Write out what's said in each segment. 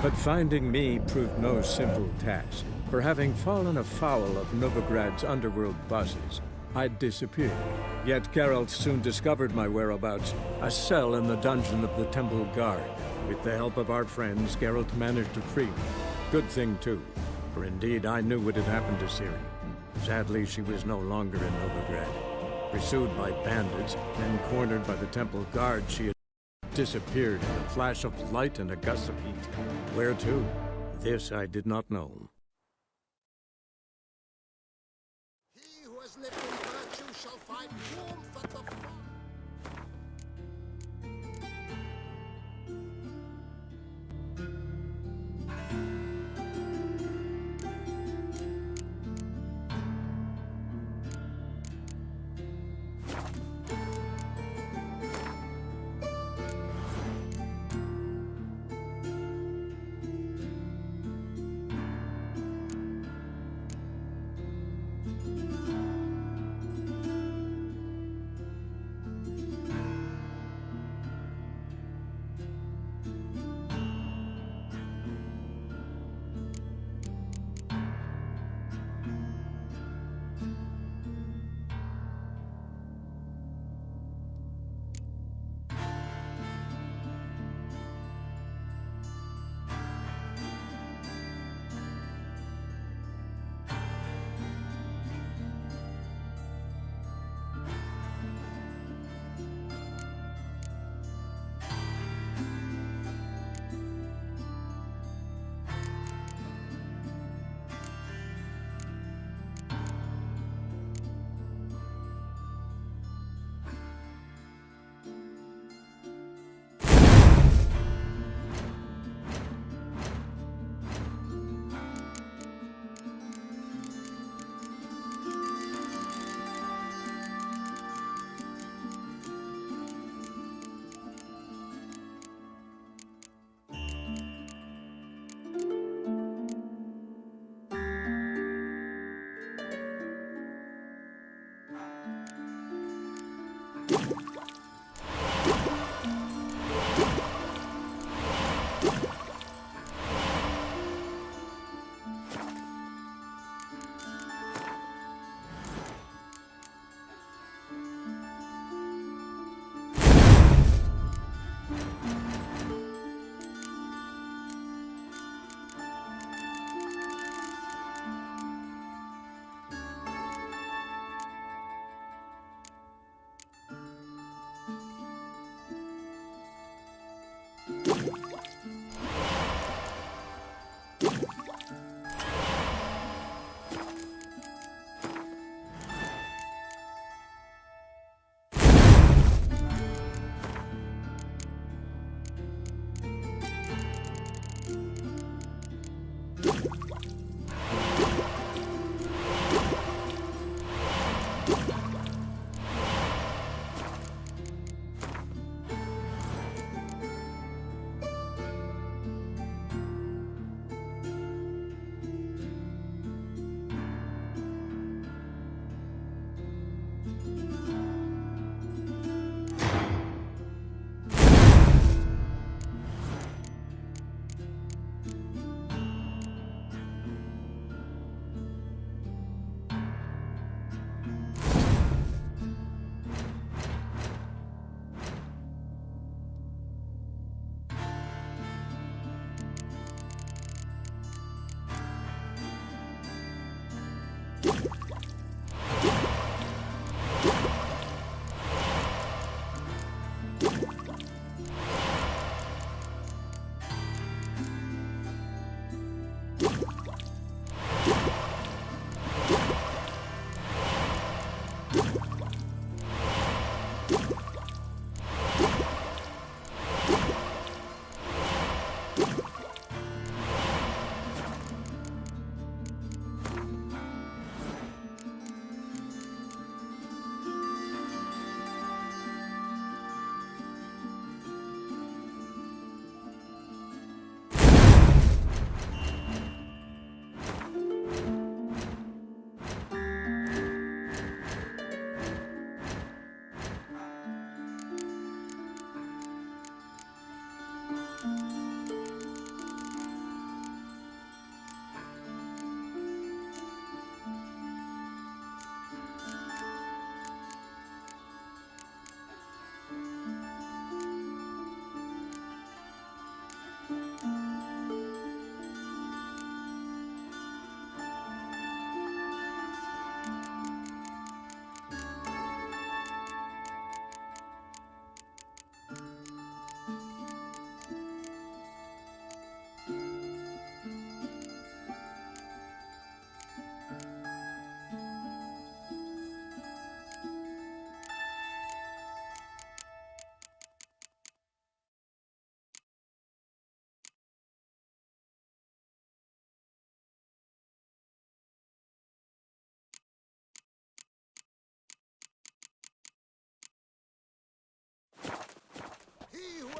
But finding me proved no simple task, for having fallen afoul of Novigrad's underworld bosses, I'd disappeared. Yet Geralt soon discovered my whereabouts, a cell in the dungeon of the Temple Guard. With the help of our friends, Geralt managed to free me. Good thing, too, for indeed I knew what had happened to Ciri. Sadly, she was no longer in Novigrad. Pursued by bandits, then cornered by the Temple Guard, she had disappeared in a flash of light and a gust of heat. Where to? This I did not know. He who has lived in virtue shall find warmth at the fire.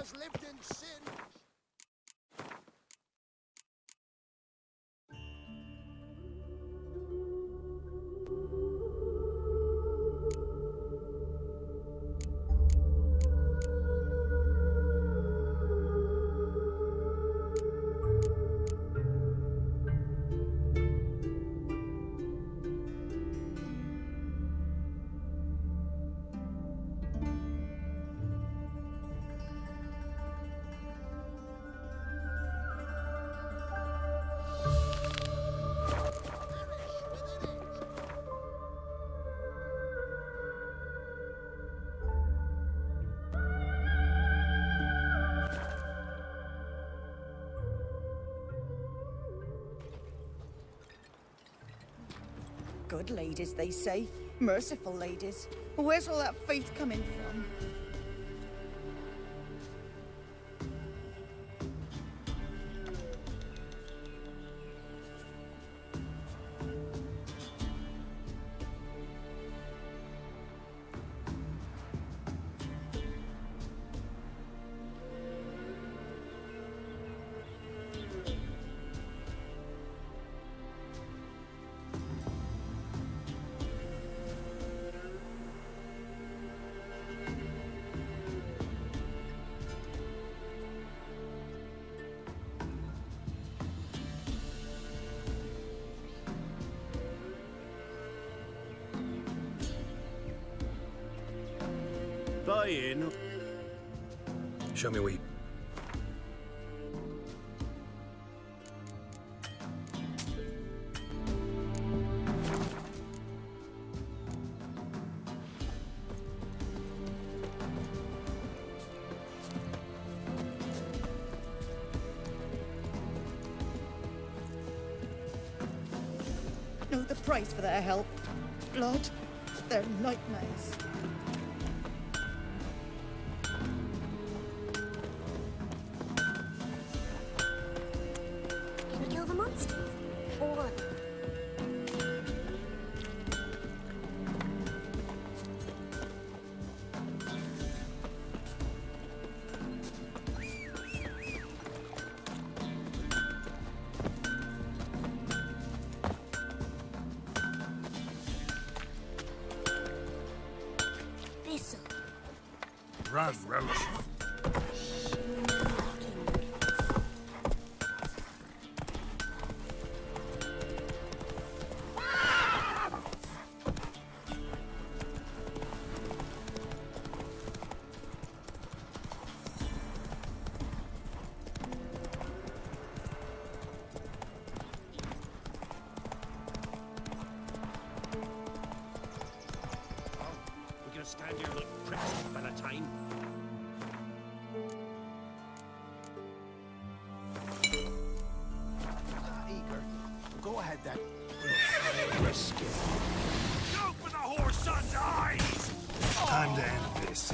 has lived in sin. Good ladies, they say. Merciful ladies. Where's all that faith coming from? Buy in. Show me what you... Know the price for their help. Blood. They're nightmares. Can we kill the monsters? All of them? This'll. Run, Roach. We're gonna stand here like pricks by the time. Eager. Go ahead, then. Risk it. Go for the whore's son's eyes! Time to end this.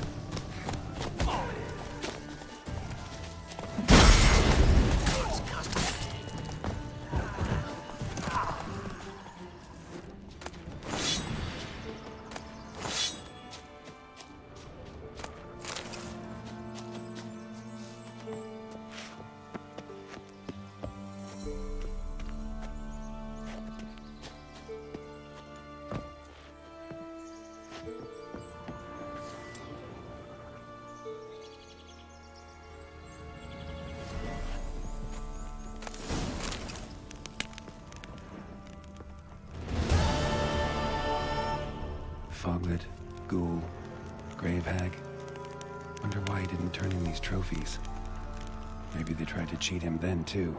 Foglet, Ghoul, Grave Hag. Wonder why he didn't turn in these trophies. Maybe they tried to cheat him then, too.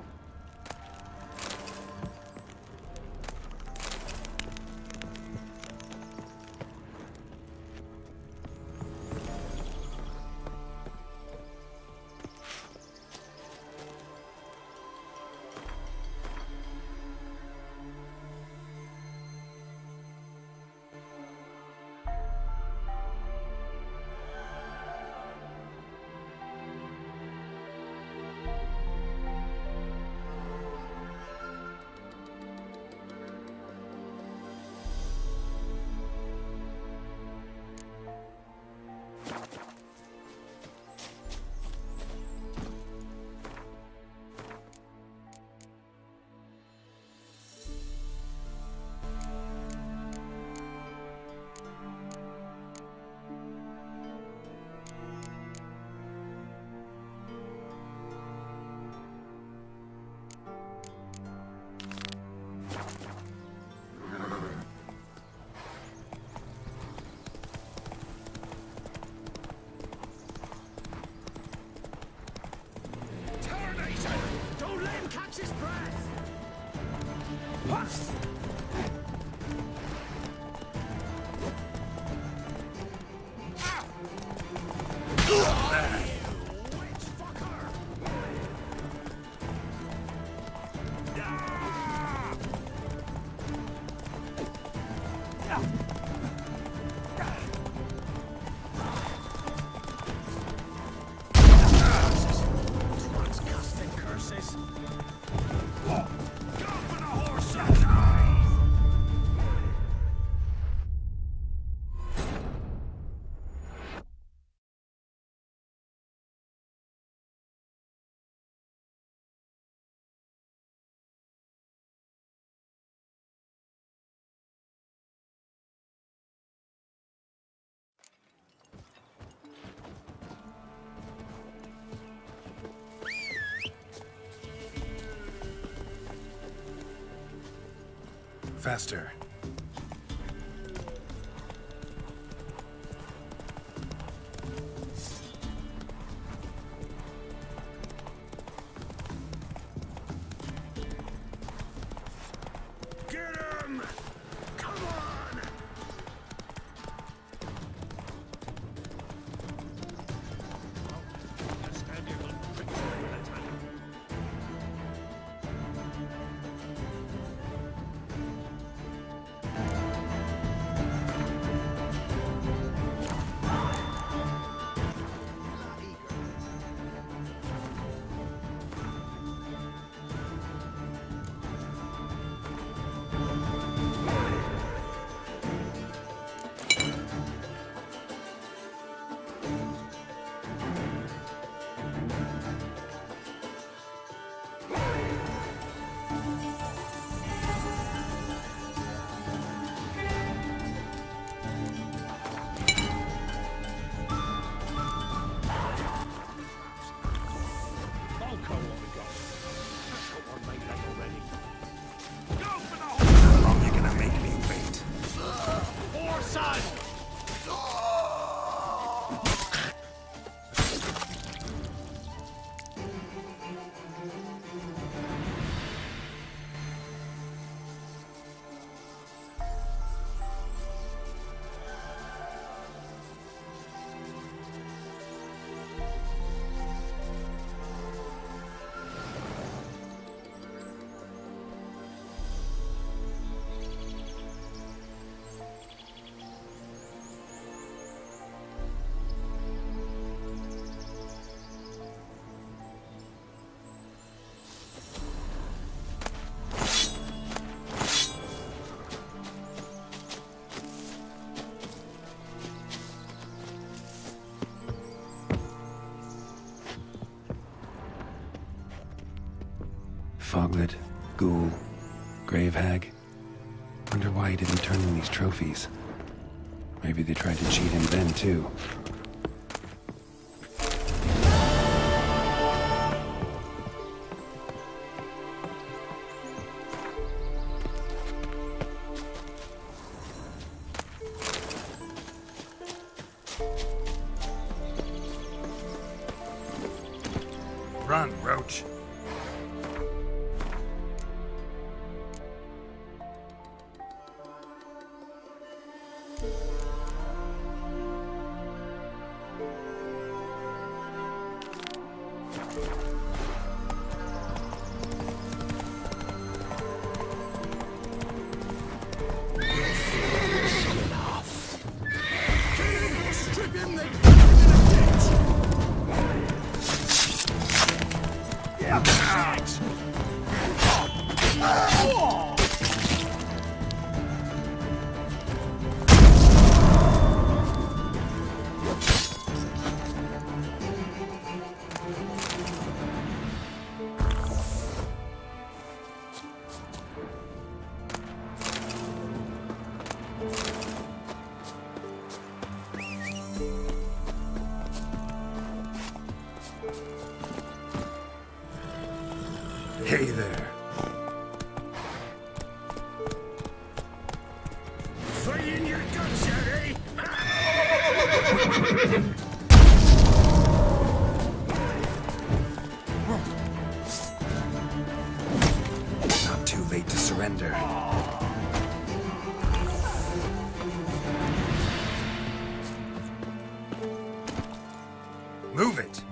catch his breath. Faster. Get him! Come on! Just stand your little pricks one at a time. Foglet, Ghoul, Grave Hag. Wonder why he didn't turn in these trophies. Maybe they tried to cheat him then, too. Run, Roach. Hey there. Fight in your guts yet, eh? surrender. Move it!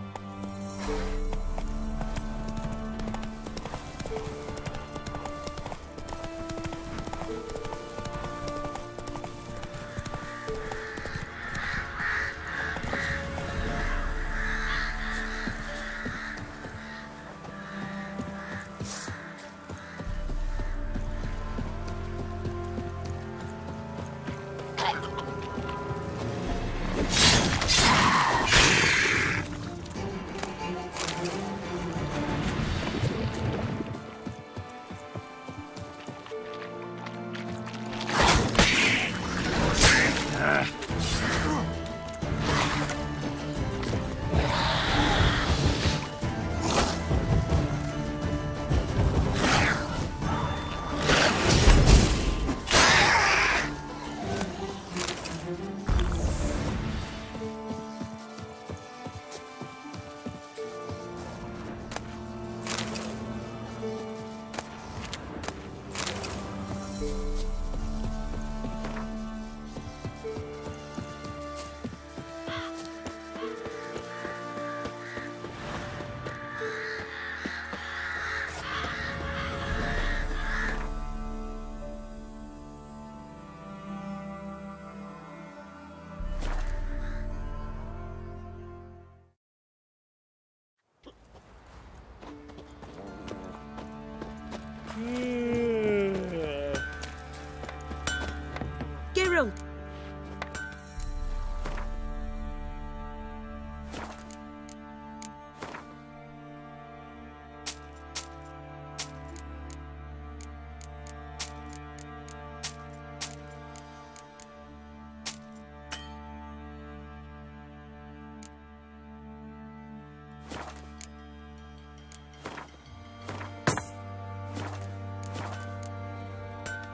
Geralt!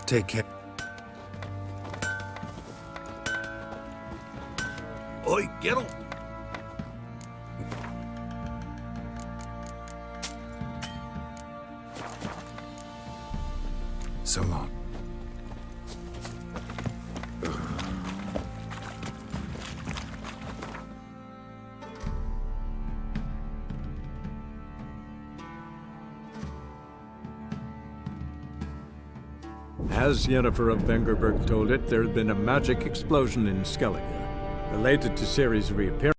Take care. Oi, Geralt! So long. As Yennefer of Vengerberg told it, there had been a magic explosion in Skellige, related to Ciri's reappearance.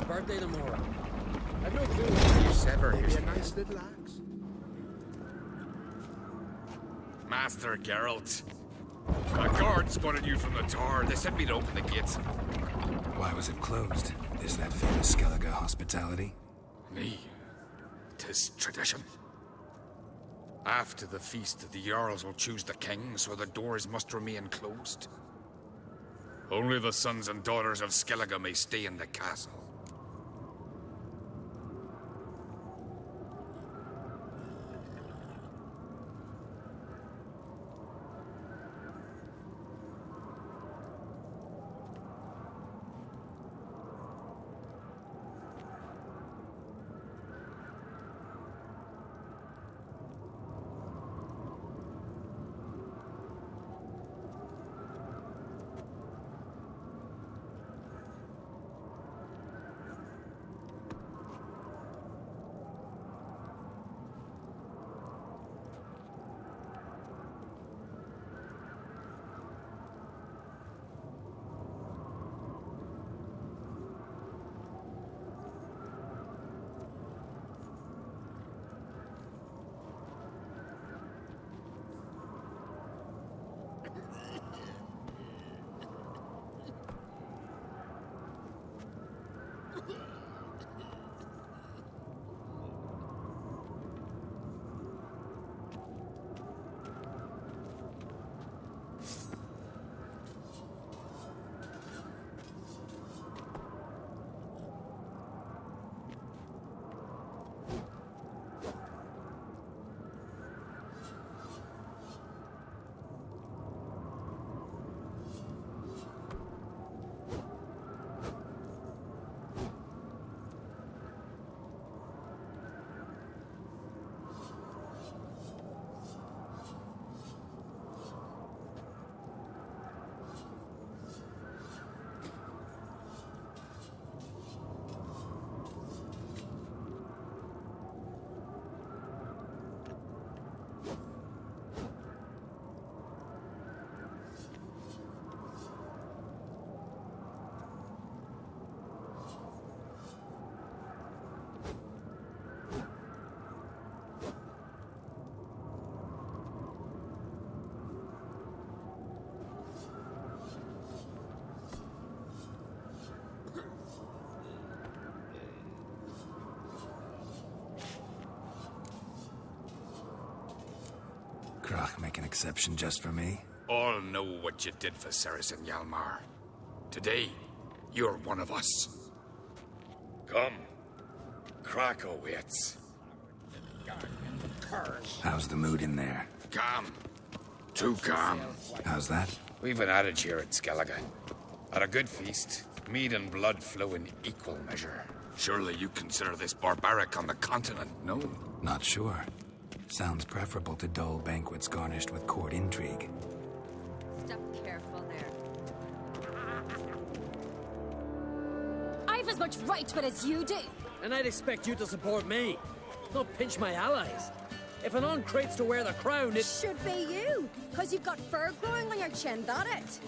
Birthday tomorrow. I've no clue what you said or Maybe a nice little axe. Master Geralt. A guard spotted you from the tower. They sent me to open the gates. Why was it closed? Is that famous Skellige hospitality? Me. 'Tis tradition. After the feast, the Jarls will choose the king, so the doors must remain closed. Only the sons and daughters of Skellige may stay in the castle. Krach make an exception just for me? All know what you did for Saracen Hjalmar. Today, you're one of us. Come. Krach awaits. How's the mood in there? Calm. Too calm. How's that? We've an adage here at Skellige. At a good feast, mead and blood flow in equal measure. Surely you consider this barbaric on the continent, no? Not sure. Sounds preferable to dull banquets garnished with court intrigue. Step careful there. I've as much right to it as you do. And I'd expect you to support me, not pinch my allies. If an on-crate's to wear the crown, it Should be you, because you've got fur growing on your chin, that it?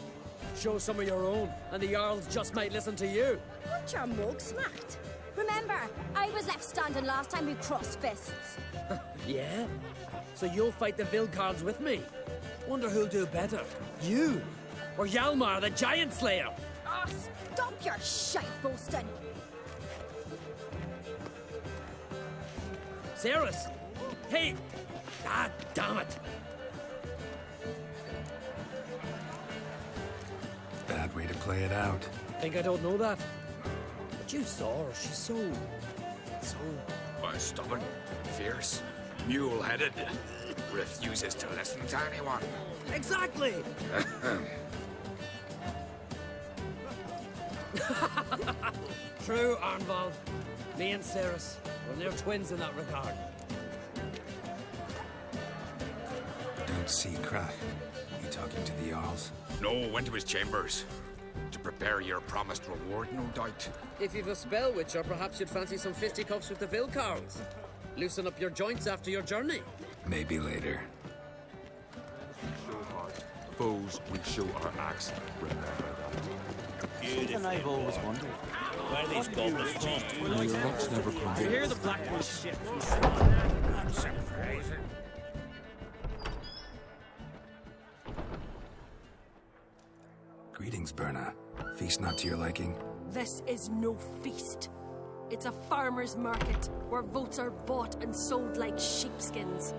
shows some of your own, and the Jarls just might listen to you. Want your mug smacked? Remember, I was left standing last time we crossed fists. Yeah? So you'll fight the Vilcards with me? Wonder who'll do better, you or Hjalmar the Giant Slayer? Oh, stop your shite boasting. Ceres? Hey! Ah, damn it! Bad way to play it out. Think I don't know that? But you saw her, she's so... Why, stubborn, fierce, mule-headed, refuses to listen to anyone. Exactly! True, Arnvald. Me and Ceres, we're near twins in that regard. Don't see Krach. You talking to the Jarls? No, went to his chambers. To prepare your promised reward, no doubt. If you've a spell witcher, perhaps you'd fancy some fisticuffs with the Vilcards. Loosen up your joints after your journey. Maybe later. Foes will show our axe. Remember that. Even I've always wondered where these goblins from. May your rocks never crumble. You hear the Blackwood shit from Not surprising. Greetings, Berna. Feast not to your liking? This is no feast. It's a farmer's market where votes are bought and sold like sheepskins.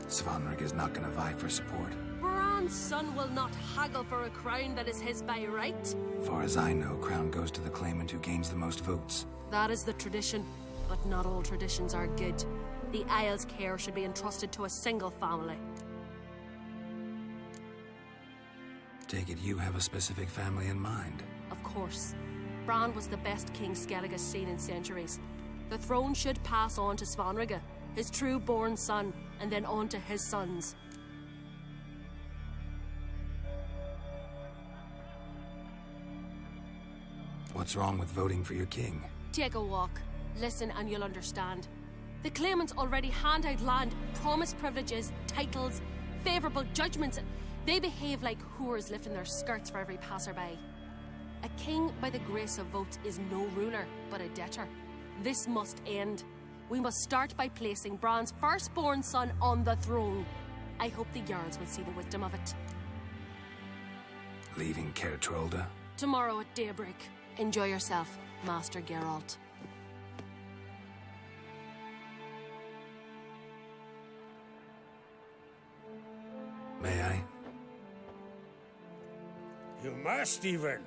Svanrig is not gonna vie for support. Bran's son will not haggle for a crown that is his by right. Far as I know, crown goes to the claimant who gains the most votes. That is the tradition, but not all traditions are good. The Isle's care should be entrusted to a single family. Take it you have a specific family in mind. Of course. Bran was the best king Skellige's seen in centuries. The throne should pass on to Svanrige, his true-born son, and then on to his sons. What's wrong with voting for your king? Take a walk. Listen and you'll understand. The claimants already hand out land, promise privileges, titles, favourable judgments. They behave like whores lifting their skirts for every passerby. A king by the grace of votes is no ruler, but a debtor. This must end. We must start by placing Bran's firstborn son on the throne. I hope the Jarls will see the wisdom of it. Leaving Caer Trolda? Tomorrow at daybreak. Enjoy yourself, Master Geralt. May I? You must even.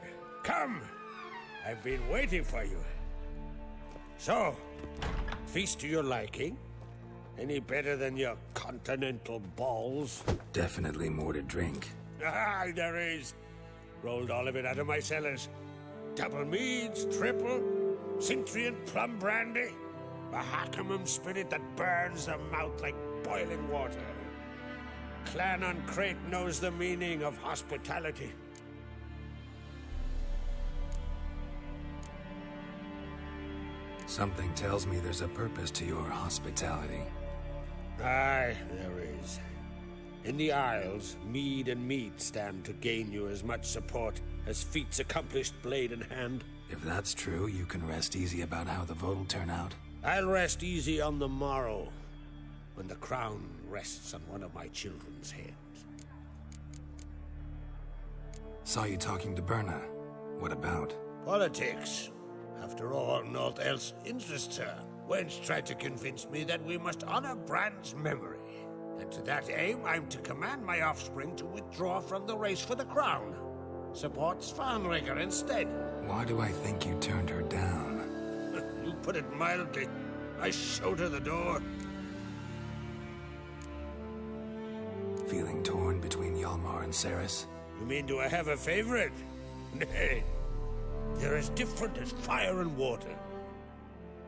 Come! I've been waiting for you. So, feast to your liking? Any better than your continental balls? Definitely more to drink. Ah, there is. Rolled all of it out of my cellars. Double meads, triple, Cintrian plum brandy, a Hackamum spirit that burns the mouth like boiling water. Clan on Crate knows the meaning of hospitality. Something tells me there's a purpose to your hospitality. Aye, there is. In the Isles, mead and meat stand to gain you as much support as feats accomplished blade in hand. If that's true, you can rest easy about how the vote'll turn out. I'll rest easy on the morrow, when the crown rests on one of my children's heads. Saw you talking to Berna. What about? Politics. After all, naught else interests her. Wench tried to convince me that we must honor Bran's memory. And to that aim, I'm to command my offspring to withdraw from the race for the crown. Support Svanrigger instead. Why do I think you turned her down? You put it mildly. I showed her the door. Feeling torn between Hjalmar and Ceres? You mean, do I have a favorite? Nay. They're as different as fire and water.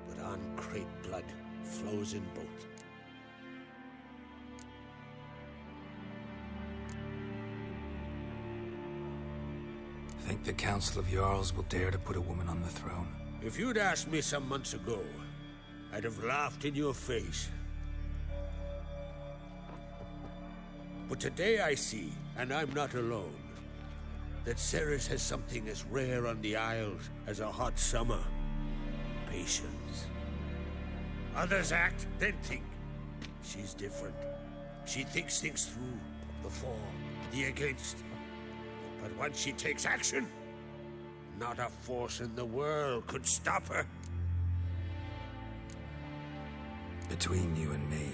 But Ancrate blood flows in both. Think the Council of Jarls will dare to put a woman on the throne? If you'd asked me some months ago, I'd have laughed in your face. But today I see, and I'm not alone, that Ceres has something as rare on the Isles as a hot summer. Patience. Others act, then think. She's different. She thinks things through, the for, the against. But once she takes action, not a force in the world could stop her. Between you and me,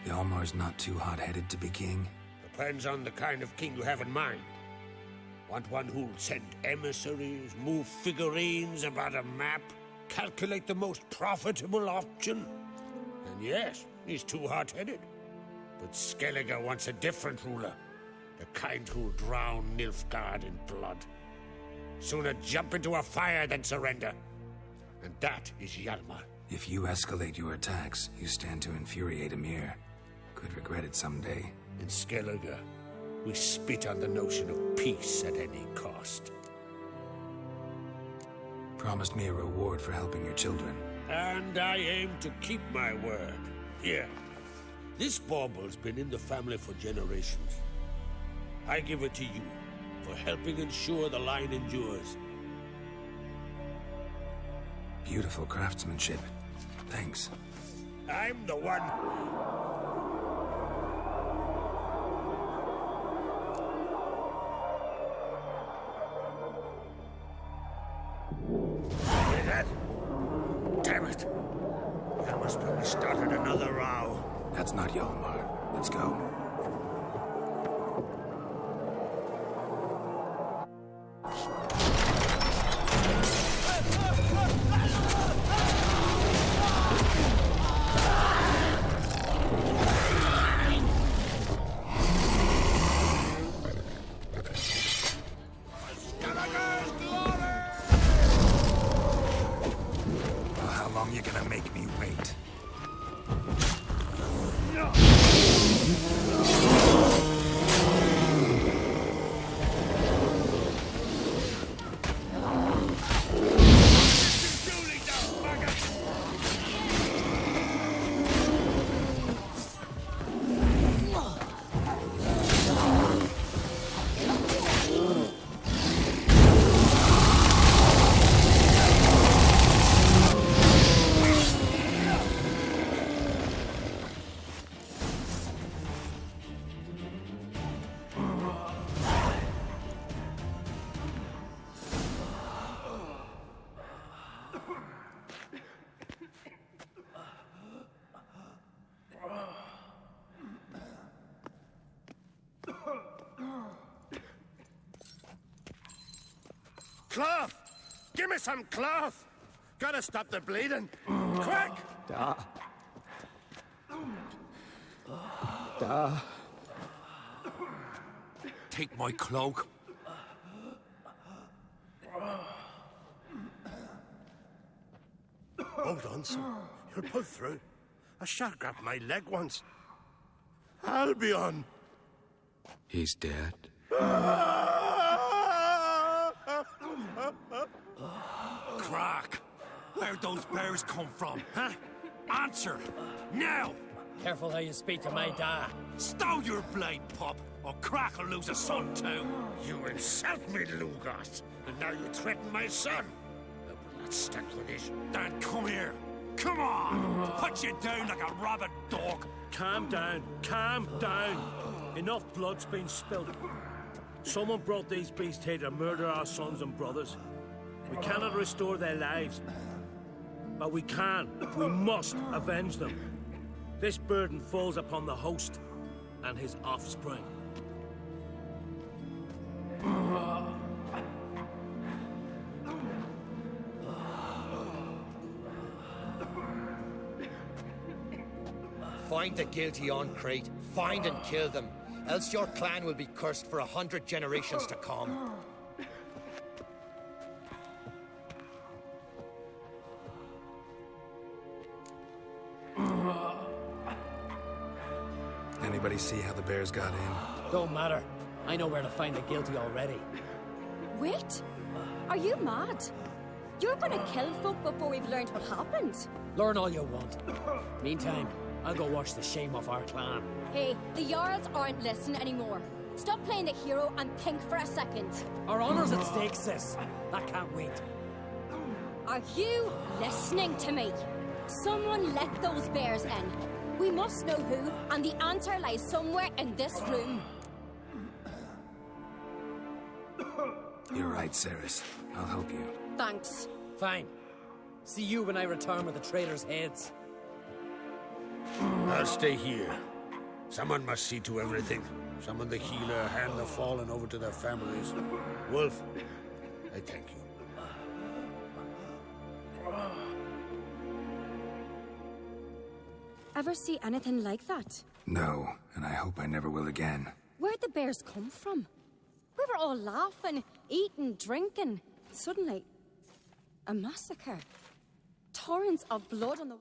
Hjalmar's not too hot-headed to be king? Depends on the kind of king you have in mind. Want one who'll send emissaries, move figurines about a map, calculate the most profitable option? And yes, he's too hot-headed. But Skellige wants a different ruler. The kind who'll drown Nilfgaard in blood. Sooner jump into a fire than surrender. And that is Hjalmar. If you escalate your attacks, you stand to infuriate Emir. Could regret it someday. In Skellige, we spit on the notion of peace at any cost. Promised me a reward for helping your children. And I aim to keep my word. Here. This bauble's been in the family for generations. I give it to you for helping ensure the line endures. Beautiful craftsmanship. Thanks. I'm the one. Hear that? Damn it. That must have started another row. That's not Hjalmar. Let's go. Cloth! Give me some cloth! Gotta stop the bleeding! Quick! Take my cloak. Hold on, son. You'll pull through. A shark grabbed my leg once. Albion! He's dead. Crack! Where'd those bears come from, huh? Answer! Now! Careful how you speak to my dad. Stow your blade, pup, or Crack will lose a son too. You insult me, Lugos, and now you threaten my son. I will not stand for this. Dan, come here. Come on! Put you down like a rabid dog. Calm down. Calm down. Enough blood's been spilled. Someone brought these beasts here to murder our sons and brothers. We cannot restore their lives. But we must avenge them. This burden falls upon the host. and his offspring. Find the guilty on Crate. Find and kill them. Else your clan will be cursed for 100 generations to come. Anybody see how the bears got in? Don't matter. I know where to find the guilty already. Wait! Are you mad? You're gonna kill folk before we've learned what happened. Learn all you want. Meantime, I'll go wash the shame off our clan. Hey, the Jarls aren't listening anymore. Stop playing the hero and think for a second. Our honor's at stake, sis. That can't wait. Are you listening to me? Someone let those bears in. We must know who, and the answer lies somewhere in this room. You're right, Ceres. I'll help you. Thanks. Fine. See you when I return with the traitors' heads. I'll stay here. Someone must see to everything. Summon the healer, hand the fallen over to their families. Wolf, I thank you. Ever see anything like that? No, and I hope I never will again. Where'd the bears come from? We were all laughing, eating, drinking. Suddenly, a massacre. Torrents of blood on the...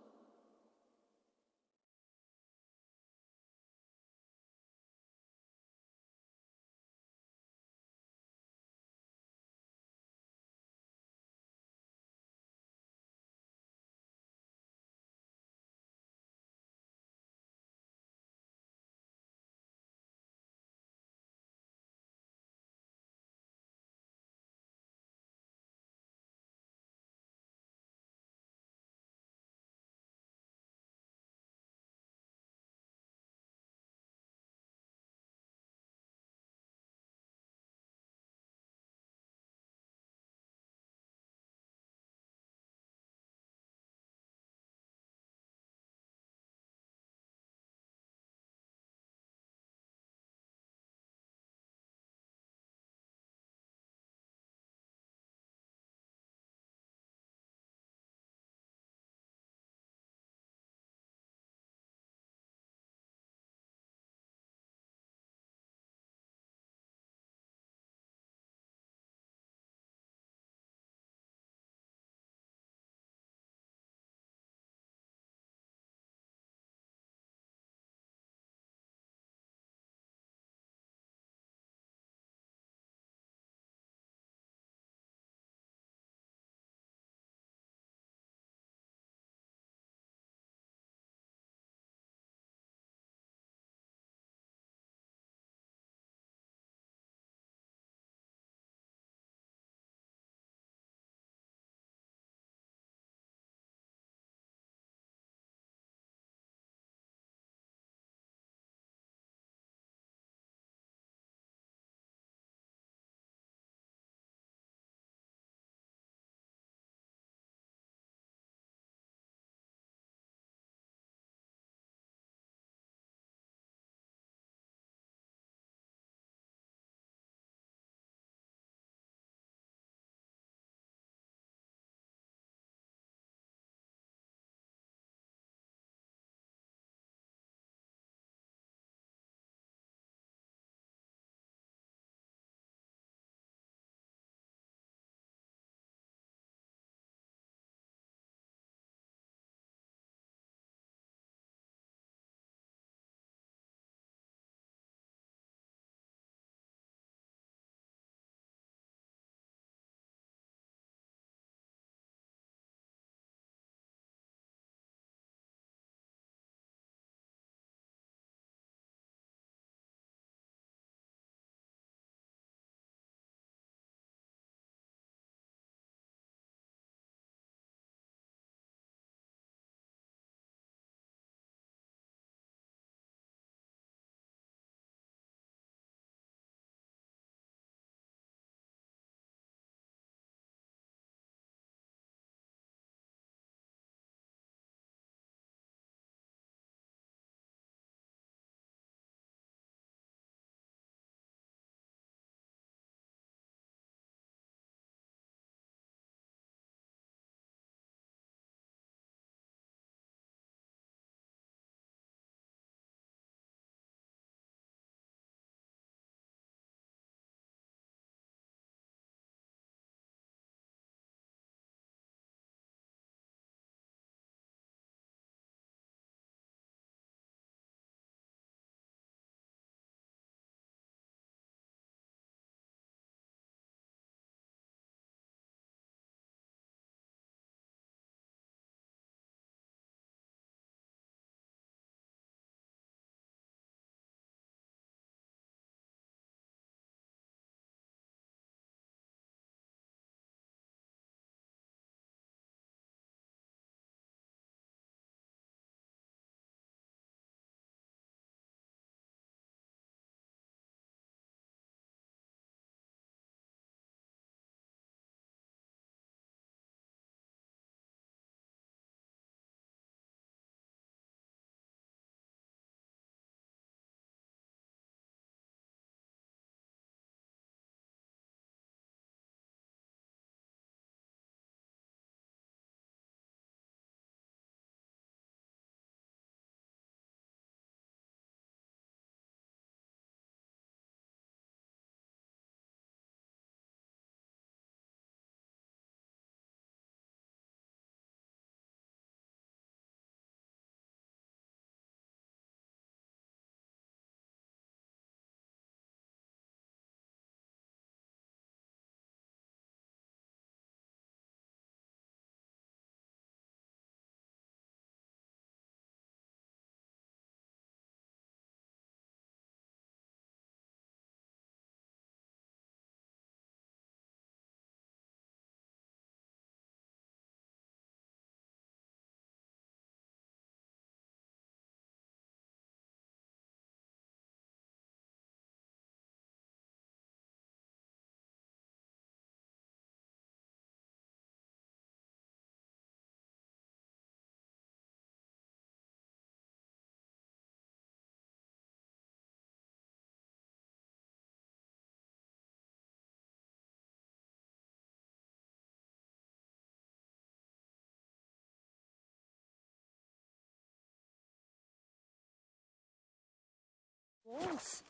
Walls.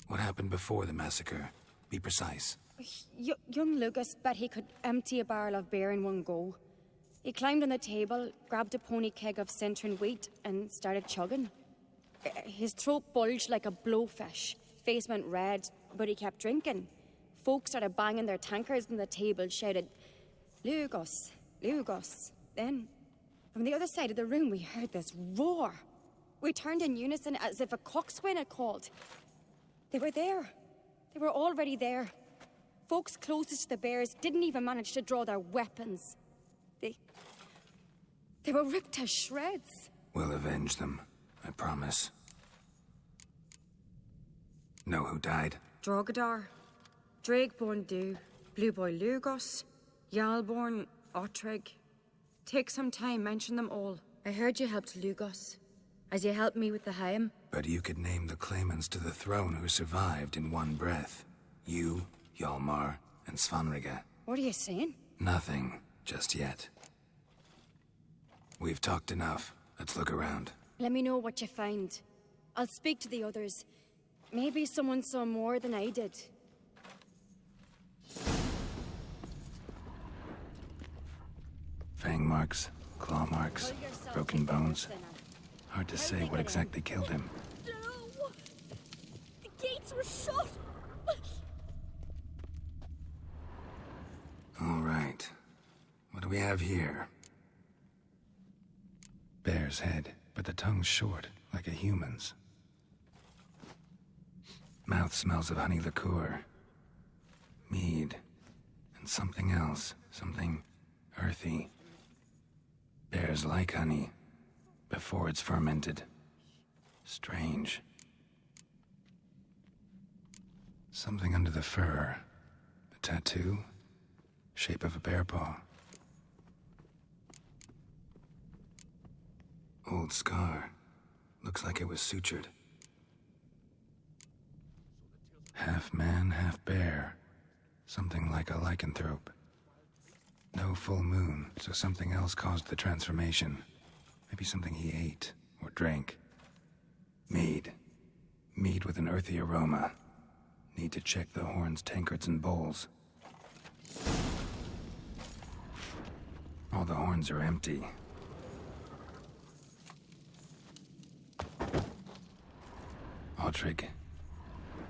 What happened before the massacre? Be precise. Young Lucas bet he could empty a barrel of beer in one go. He climbed on the table, grabbed a pony keg of Centron wheat, and started chugging. His throat bulged like a blowfish. Face went red, but he kept drinking. Folks started banging their tankards on the table, shouted, "Lugos, Lugos." Then, from the other side of the room, we heard this roar. We turned in unison as if a coxswain had called. They were there. They were already there. Folks closest to the bears didn't even manage to draw their weapons. They were ripped to shreds. We'll avenge them, I promise. Know who died? Drogadar, Drakeborn Du, Blue Boy Lugos, Yalborn, Ottrig. Take some time, mention them all. I heard you helped Lugos, as you helped me with the Haim. But you could name the claimants to the throne who survived in one breath. You, Hjalmar, and Svanrige. What are you saying? Nothing, just yet. We've talked enough. Let's look around. Let me know what you find. I'll speak to the others. Maybe someone saw more than I did. Fang marks, claw marks, broken bones. Hard to say what exactly killed him. No! The gates were shut! All right. What do we have here? Bear's head, but the tongue's short, like a human's. Mouth smells of honey liqueur. Mead. And something else. Something earthy. Bears like honey, before it's fermented. Strange. Something under the fur. A tattoo? Shape of a bear paw. Old scar. Looks like it was sutured. Half man, half bear. Something like a lycanthrope. No full moon, so something else caused the transformation. Maybe something he ate or drank. Mead. Mead with an earthy aroma. Need to check the horns, tankards, and bowls. All the horns are empty. Ottrig.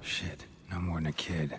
Shit, no more than a kid.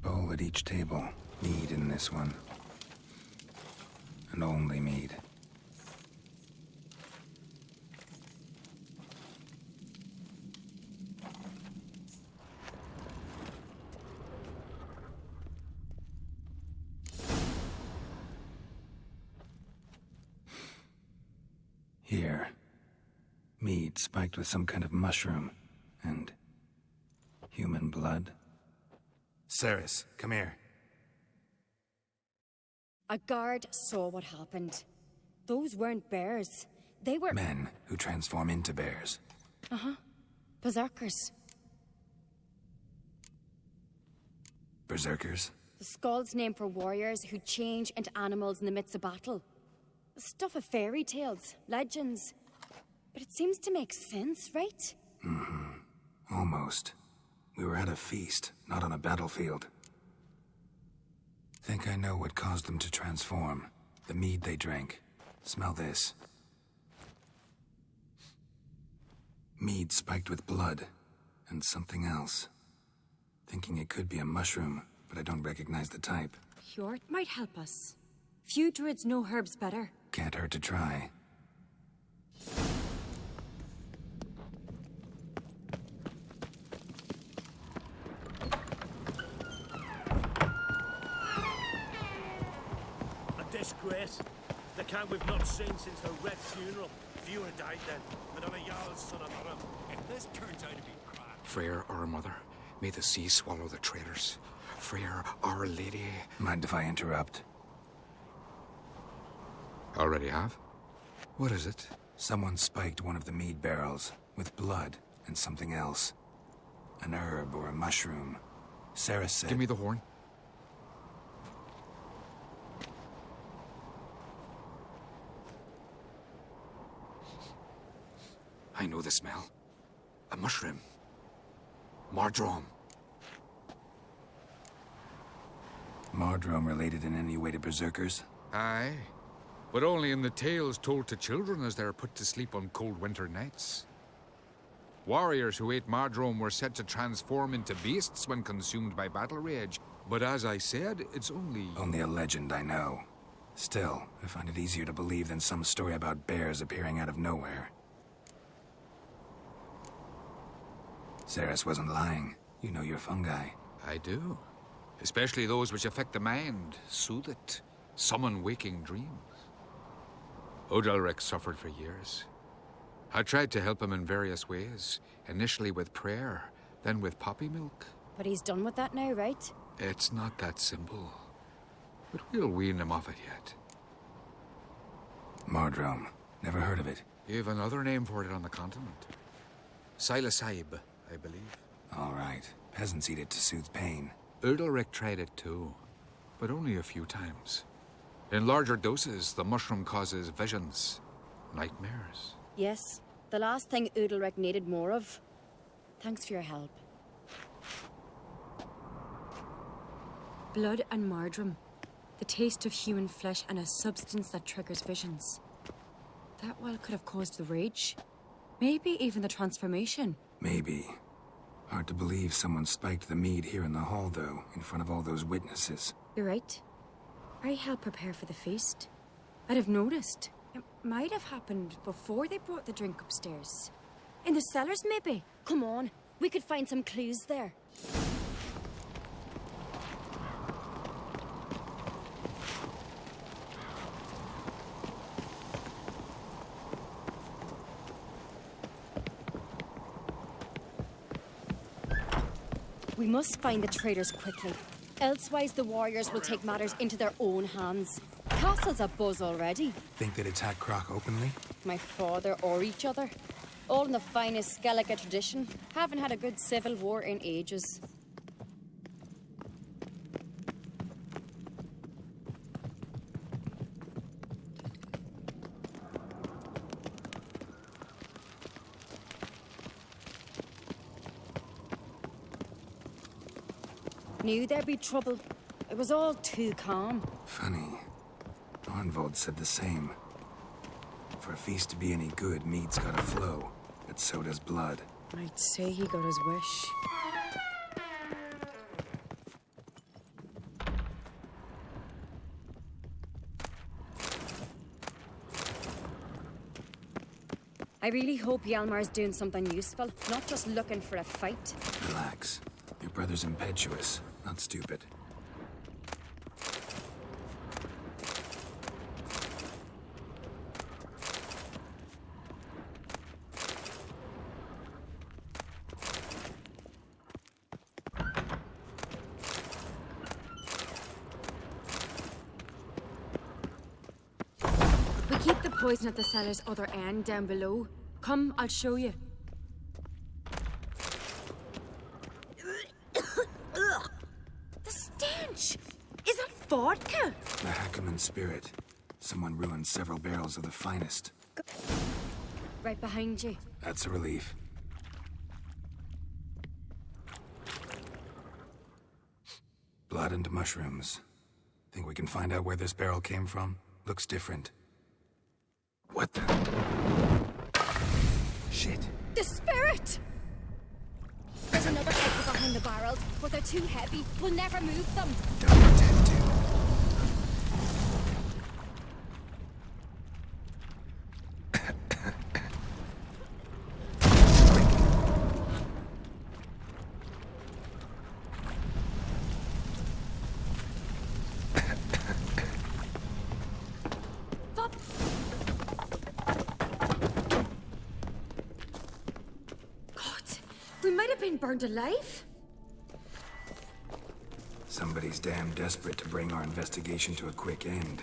Bowl at each table. Mead in this one. And only mead. Here. Mead spiked with some kind of mushroom. And human blood. Ceres, come here. A guard saw what happened. Those weren't bears. They were... Men who transform into bears. Uh-huh. Berserkers. Berserkers? The Skald's name for warriors who change into animals in the midst of battle. The stuff of fairy tales, legends. But it seems to make sense, right? Mm-hmm. Almost. We were at a feast, not on a battlefield. Think I know what caused them to transform. The mead they drank. Smell this. Mead spiked with blood. And something else. Thinking it could be a mushroom, but I don't recognize the type. Hjort might help us. Few druids know herbs better. Can't hurt to try. A disgrace. The camp we've not seen since the Red Funeral. Few had died then, and on a Jarl's son of Aram. If this turns out to be crap... Freyr, our mother, may the sea swallow the traitors. Freyr, our lady... Mind if I interrupt? Already have? What is it? Someone spiked one of the mead barrels with blood and something else. An herb or a mushroom. Sarah said... Give me the horn. I know the smell. A mushroom. Mardrome. Mardrome related in any way to berserkers? Aye. But only in the tales told to children as they're put to sleep on cold winter nights. Warriors who ate Mardrome were said to transform into beasts when consumed by battle rage. But as I said, it's only... Only a legend, I know. Still, I find it easier to believe than some story about bears appearing out of nowhere. Ceres wasn't lying. You know your fungi. I do. Especially those which affect the mind, soothe it, summon waking dreams. Odalric suffered for years. I tried to help him in various ways, initially with prayer, then with poppy milk. But he's done with that now, right? It's not that simple. But we'll wean him off it yet. Mardrome. Never heard of it. You've another name for it on the continent. Silasaib, I believe. All right. Peasants eat it to soothe pain. Udalric tried it too, but only a few times. In larger doses, the mushroom causes visions, nightmares. Yes, the last thing Udalric needed more of. Thanks for your help. Blood and Mardrome. The taste of human flesh and a substance that triggers visions. That well could have caused the rage. Maybe even the transformation. Maybe. Hard to believe someone spiked the mead here in the hall, though, in front of all those witnesses. You're right. I helped prepare for the feast. I'd have noticed. It might have happened before they brought the drink upstairs. In the cellars, maybe? Come on, we could find some clues there. We must find the traitors quickly. Elsewise, the warriors will take matters into their own hands. Castle's abuzz already. Think they'd attack Croc openly? My father or each other. All in the finest Skellige tradition. Haven't had a good civil war in ages. Knew there'd be trouble. It was all too calm. Funny. Arnvold said the same. For a feast to be any good, mead's gotta flow, but so does blood. I'd say he got his wish. I really hope Hjalmar's doing something useful, not just looking for a fight. Relax. Your brother's impetuous, not stupid. We keep the poison at the cellar's other end down below. Come, I'll show you. The stench! Is that vodka? The Hackerman spirit. Someone ruined several barrels of the finest. Right behind you. That's a relief. Blood and mushrooms. Think we can find out where this barrel came from? Looks different. What the? Shit. The spirit! There's another exit behind the barrels, but they're too heavy. We'll never move them. Don't pretend to. We might have been burned alive. Somebody's damn desperate to bring our investigation to a quick end.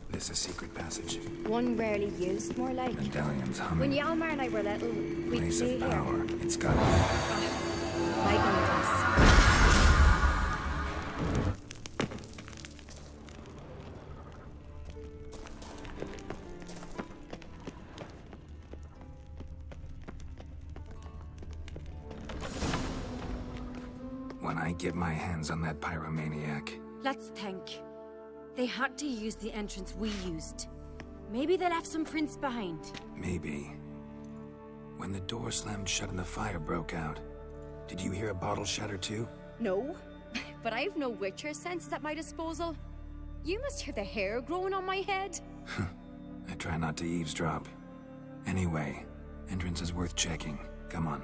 This a secret passage? One rarely used, more like. Medallions humming. When Hjalmar and I were little, we'd Place play of here. power. It's got Like on When I get my hands on that pyromaniac. Let's think. They had to use the entrance we used. Maybe they left some prints behind. Maybe. When the door slammed shut and the fire broke out, did you hear a bottle shatter too? No, but I've no Witcher sense at my disposal. You must hear the hair growing on my head. I try not to eavesdrop. Anyway, entrance is worth checking. Come on.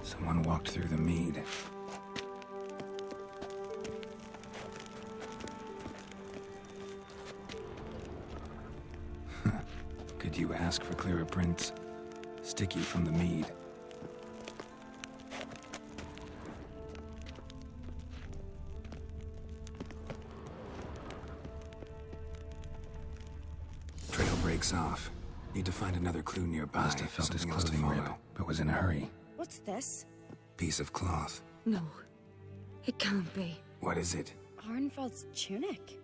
Someone walked through the mead. Could you ask for clearer prints? Sticky from the mead. Trail breaks off. Need to find another clue nearby. Must have felt his clothing rip, but was in a hurry. What's this? Piece of cloth. No, it can't be. What is it? Arnvald's tunic.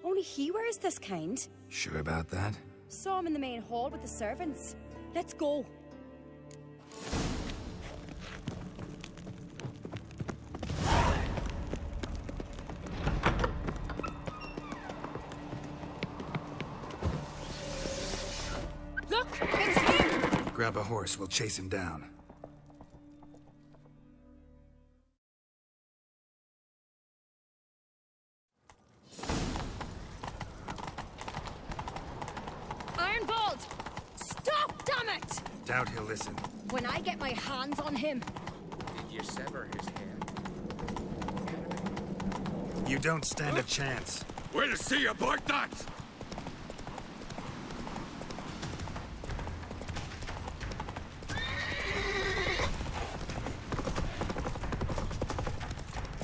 Only he wears this kind. Sure about that? Saw him in the main hall with the servants. Let's go. Look, it's him! Grab a horse, we'll chase him down. Arnvald! Stop, damn it! Doubt he'll listen. When I get my hands on him. Did you sever his head? You don't stand a chance. We'll see about that!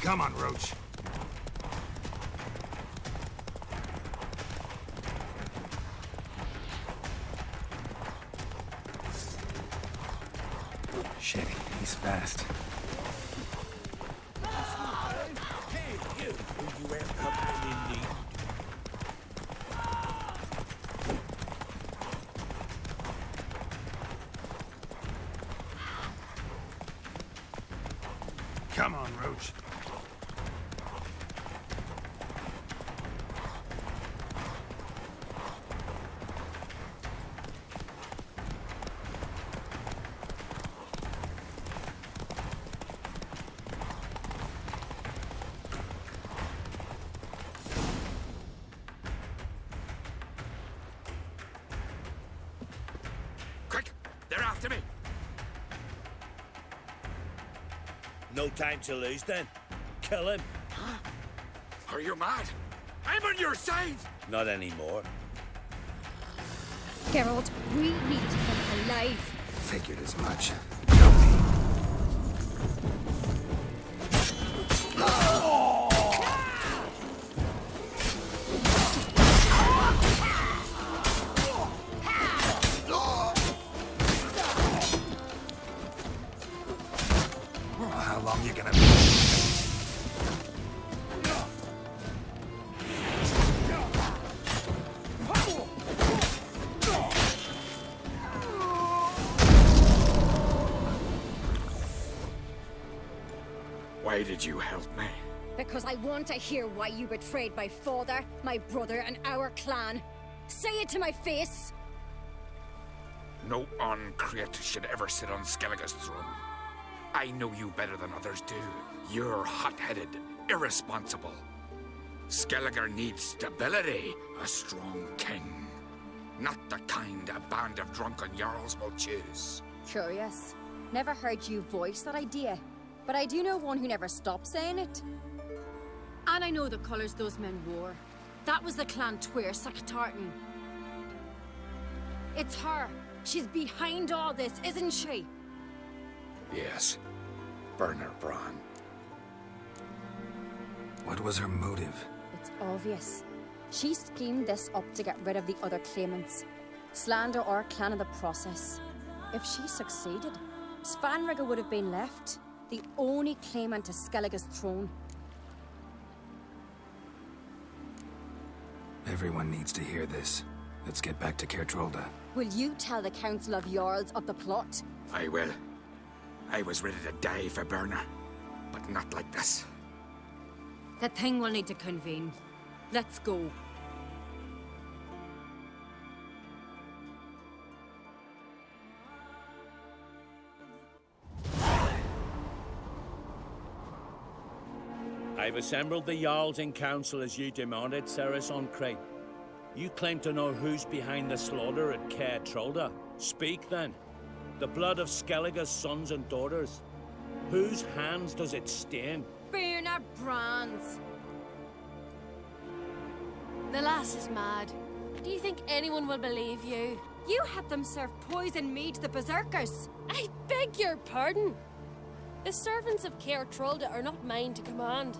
Come on, Roach. Shit, he's fast. Hey, you! Will you ever come in indeed? Come on, Roach. Quick! They're after me! No time to lose then. Kill him. Are you mad? I'm on your side! Not anymore. Geralt, we need him alive. Figured as much. Help me. How long you gonna be? Why did you help me? Because I want to hear why you betrayed my father, my brother, and our clan. Say it to my face. No uncreate should ever sit on Skellige's throne. I know you better than others do. You're hot-headed, irresponsible. Skelliger needs stability, a strong king. Not the kind a band of drunken jarls will choose. Curious. Never heard you voice that idea. But I do know one who never stopped saying it. And I know the colours those men wore. That was the clan Tweer Tartan. It's her. She's behind all this, isn't she? Yes. Burner Bran. What was her motive? It's obvious. She schemed this up to get rid of the other claimants. Slander our clan in the process. If she succeeded, Svanrigger would have been left, the only claimant to Skellige's throne. Everyone needs to hear this. Let's get back to Kertrolda. Will you tell the Council of Jarls of the plot? I will. I was ready to die for Burner, but not like this. The thing will need to convene. Let's go. I've assembled the Jarls in council as you demanded, Ceres on Crate. You claim to know who's behind the slaughter at Caer Trolda. Speak then. The blood of Skellige's sons and daughters. Whose hands does it stain? Burner Bran's. The lass is mad. Do you think anyone will believe you? You had them serve poison mead to the berserkers. I beg your pardon. The servants of Caer Trolda are not mine to command.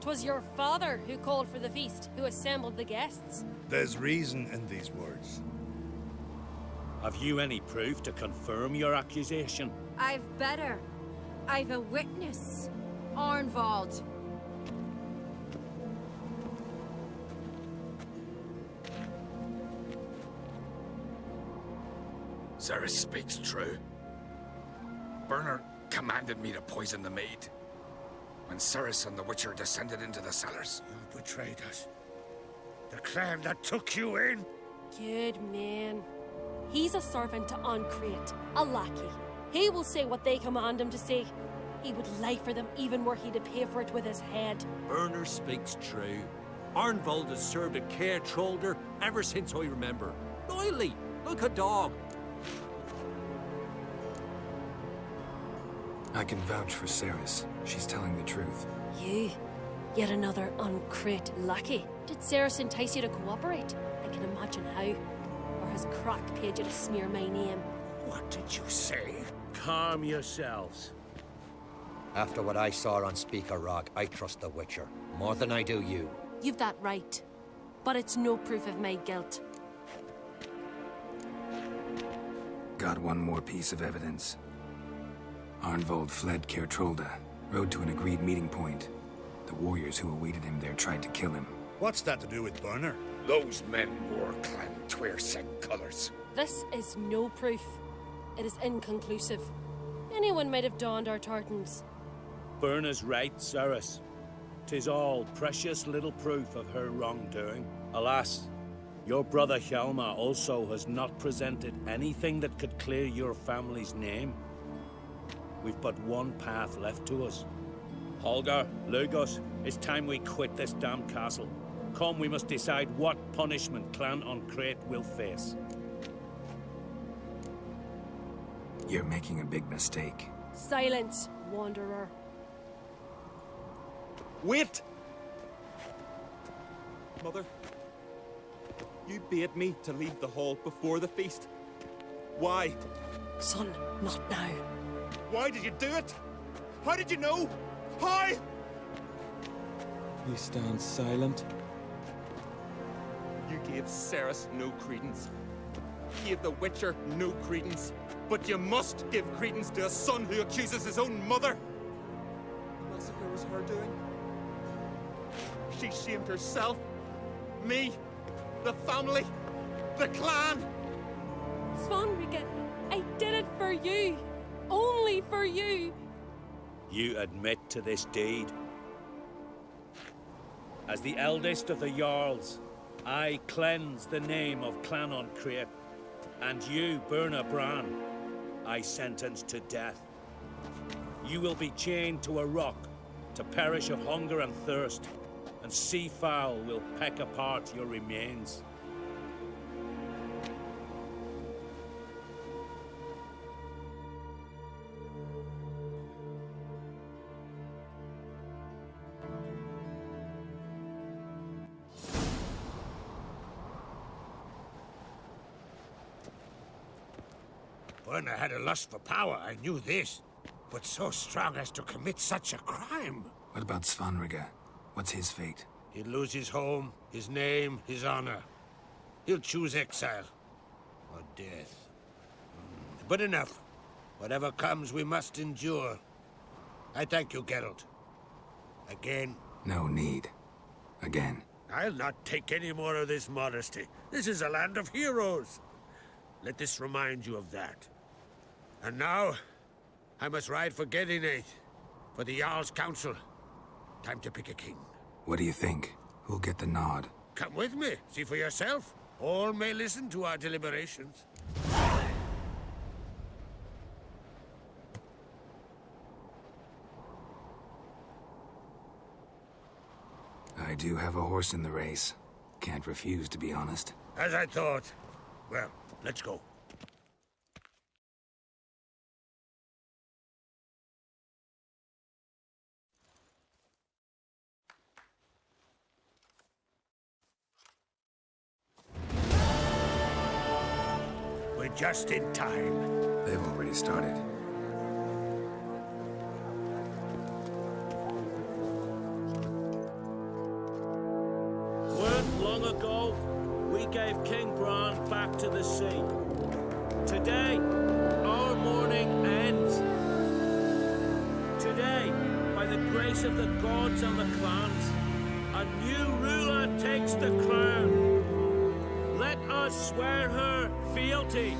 'Twas your father who called for the feast, who assembled the guests. There's reason in these words. Have you any proof to confirm your accusation? I've better. I've a witness. Arnvald. Ceres speaks true. Burner commanded me to poison the maid. When Ceres and the Witcher descended into the cellars. You betrayed us. The clan that took you in. Good man. He's a servant to Ancrate, a lackey. He will say what they command him to say. He would lie for them even were he to pay for it with his head. Burner speaks true. Arnvald has served at Caer Trolder ever since I remember. Loyally, like a dog. I can vouch for Ceres. She's telling the truth. You? Yet another Ancrate lackey? Did Ceres entice you to cooperate? I can imagine how. Or has Crack paid you to smear my name? What did you say? Calm yourselves. After what I saw on Speaker Rock, I trust the Witcher. More than I do you. You've that right. But it's no proof of my guilt. Got one more piece of evidence. Arnvald fled Caer Trolda, rode to an agreed meeting point. The warriors who awaited him there tried to kill him. What's that to do with Burner? Those men wore clan Tweersec colors. This is no proof. It is inconclusive. Anyone might have donned our tartans. Burner's right, Ceres. 'Tis all precious little proof of her wrongdoing. Alas, your brother Hjalmar also has not presented anything that could clear your family's name. We've but one path left to us. Holger, Lugos, it's time we quit this damn castle. Come, we must decide what punishment Clan Ancrate will face. You're making a big mistake. Silence, wanderer. Wait! Mother, you bade me to leave the hall before the feast. Why? Son, not now. Why did you do it? How did you know? How? You stand silent. You gave Ceres no credence. Gave the Witcher no credence. But you must give credence to a son who accuses his own mother. The massacre was her doing. She shamed herself, me, the family, the clan. Svanrigger, I did it for you. Only for you. You admit to this deed. As the eldest of the Jarls, I cleanse the name of Clan Ancrate, and you, Burner Bran, I sentence to death. You will be chained to a rock to perish of hunger and thirst, and seafowl will peck apart your remains. When I had a lust for power, I knew this. But so strong as to commit such a crime. What about Svanrige? What's his fate? He'll lose his home, his name, his honor. He'll choose exile. Or death. But enough. Whatever comes, we must endure. I thank you, Geralt. Again. No need. Again. I'll not take any more of this modesty. This is a land of heroes. Let this remind you of that. And now, I must ride for Gedinath, for the Jarl's council. Time to pick a king. What do you think? Who'll get the nod? Come with me, see for yourself. All may listen to our deliberations. I do have a horse in the race. Can't refuse, to be honest. As I thought. Well, let's go. We're just in time. They've already started. Weren't long ago, we gave King Bran back to the sea. Today, our mourning ends. Today, by the grace of the gods and the clans, a new ruler takes the crown. Let us swear her fealty.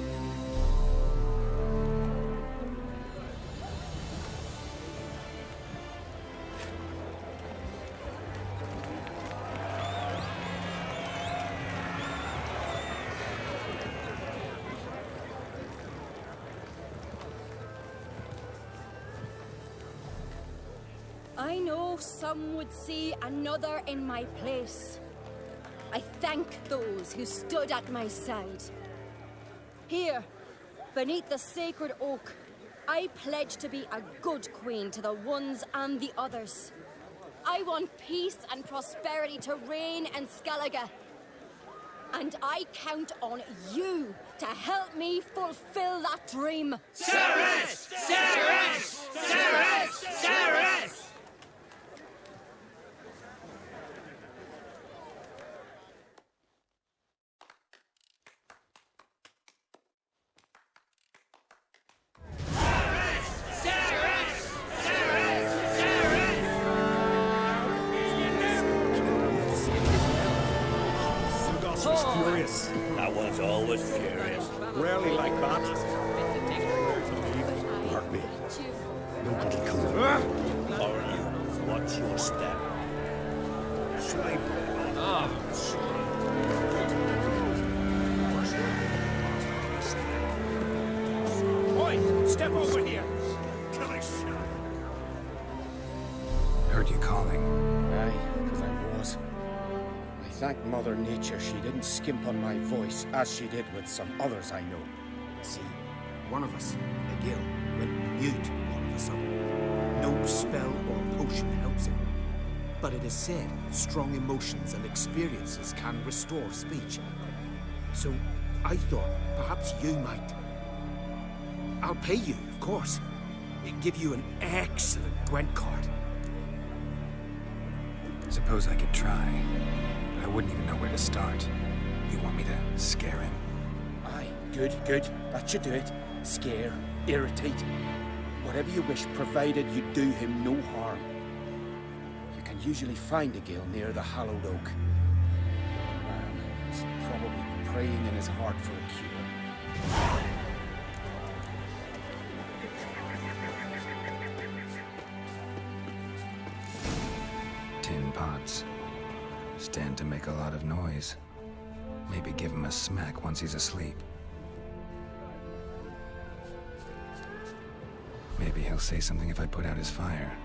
I know some would see another in my place. I thank those who stood at my side. Here, beneath the sacred oak, I pledge to be a good queen to the ones and the others. I want peace and prosperity to reign in Skellige. And I count on you to help me fulfill that dream. Ceres! Ceres! Ceres! Ceres! Furious. That one's always furious. Rarely like that. Mark me. Nobody cool. Or you. What's your step? Swipe. Ah, Boy, step over here. Till I shout. Heard you calling. Aye, because I was. I thank Mother Nature she didn't skimp on my voice, as she did with some others I know. See, one of us, Egil, went mute all of a sudden. No spell or potion helps him. But it is said strong emotions and experiences can restore speech. So I thought perhaps you might. I'll pay you, of course. Give you an excellent Gwent card. Suppose I could try. I wouldn't even know where to start. You want me to scare him? Aye, good, good. That should do it. Scare, irritate. Whatever you wish, provided you do him no harm. You can usually find a gill near the hallowed oak. Man is probably praying in his heart for a cure. Tin pots. Stand to make a lot of noise. Maybe give him a smack once he's asleep. Maybe he'll say something if I put out his fire.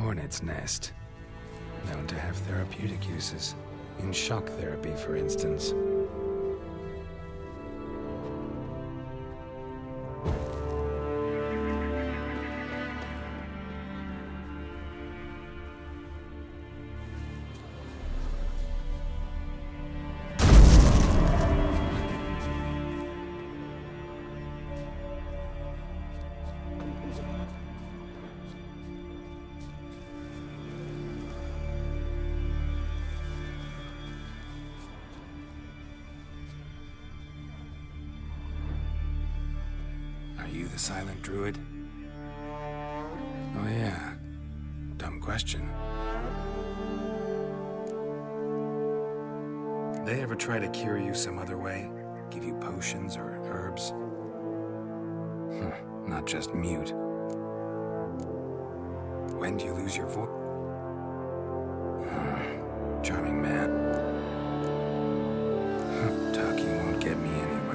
hornet's nest. Known to have therapeutic uses. In shock therapy, for instance. Are you the silent druid? Oh yeah. Dumb question. They ever try to cure you some other way? Give you potions or herbs? Not just mute. When do you lose your voice? Charming man. Talking won't get me anywhere.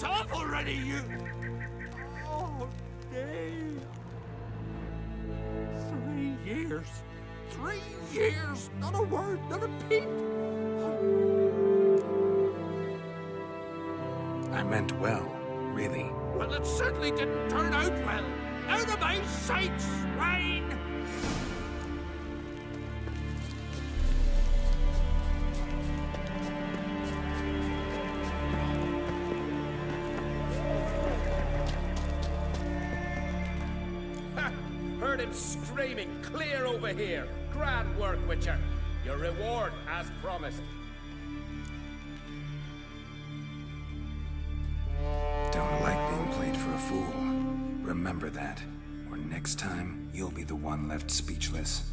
Off already, you! Oh, Dave. 3 years. 3 years! Not a word, not a peep! I meant well, really. Well, it certainly didn't turn out well. Out of my sight, swine! Heard him screaming clear over here. Grand work, Witcher. Your reward as promised. Don't like being played for a fool. Remember that. Or next time, you'll be the one left speechless.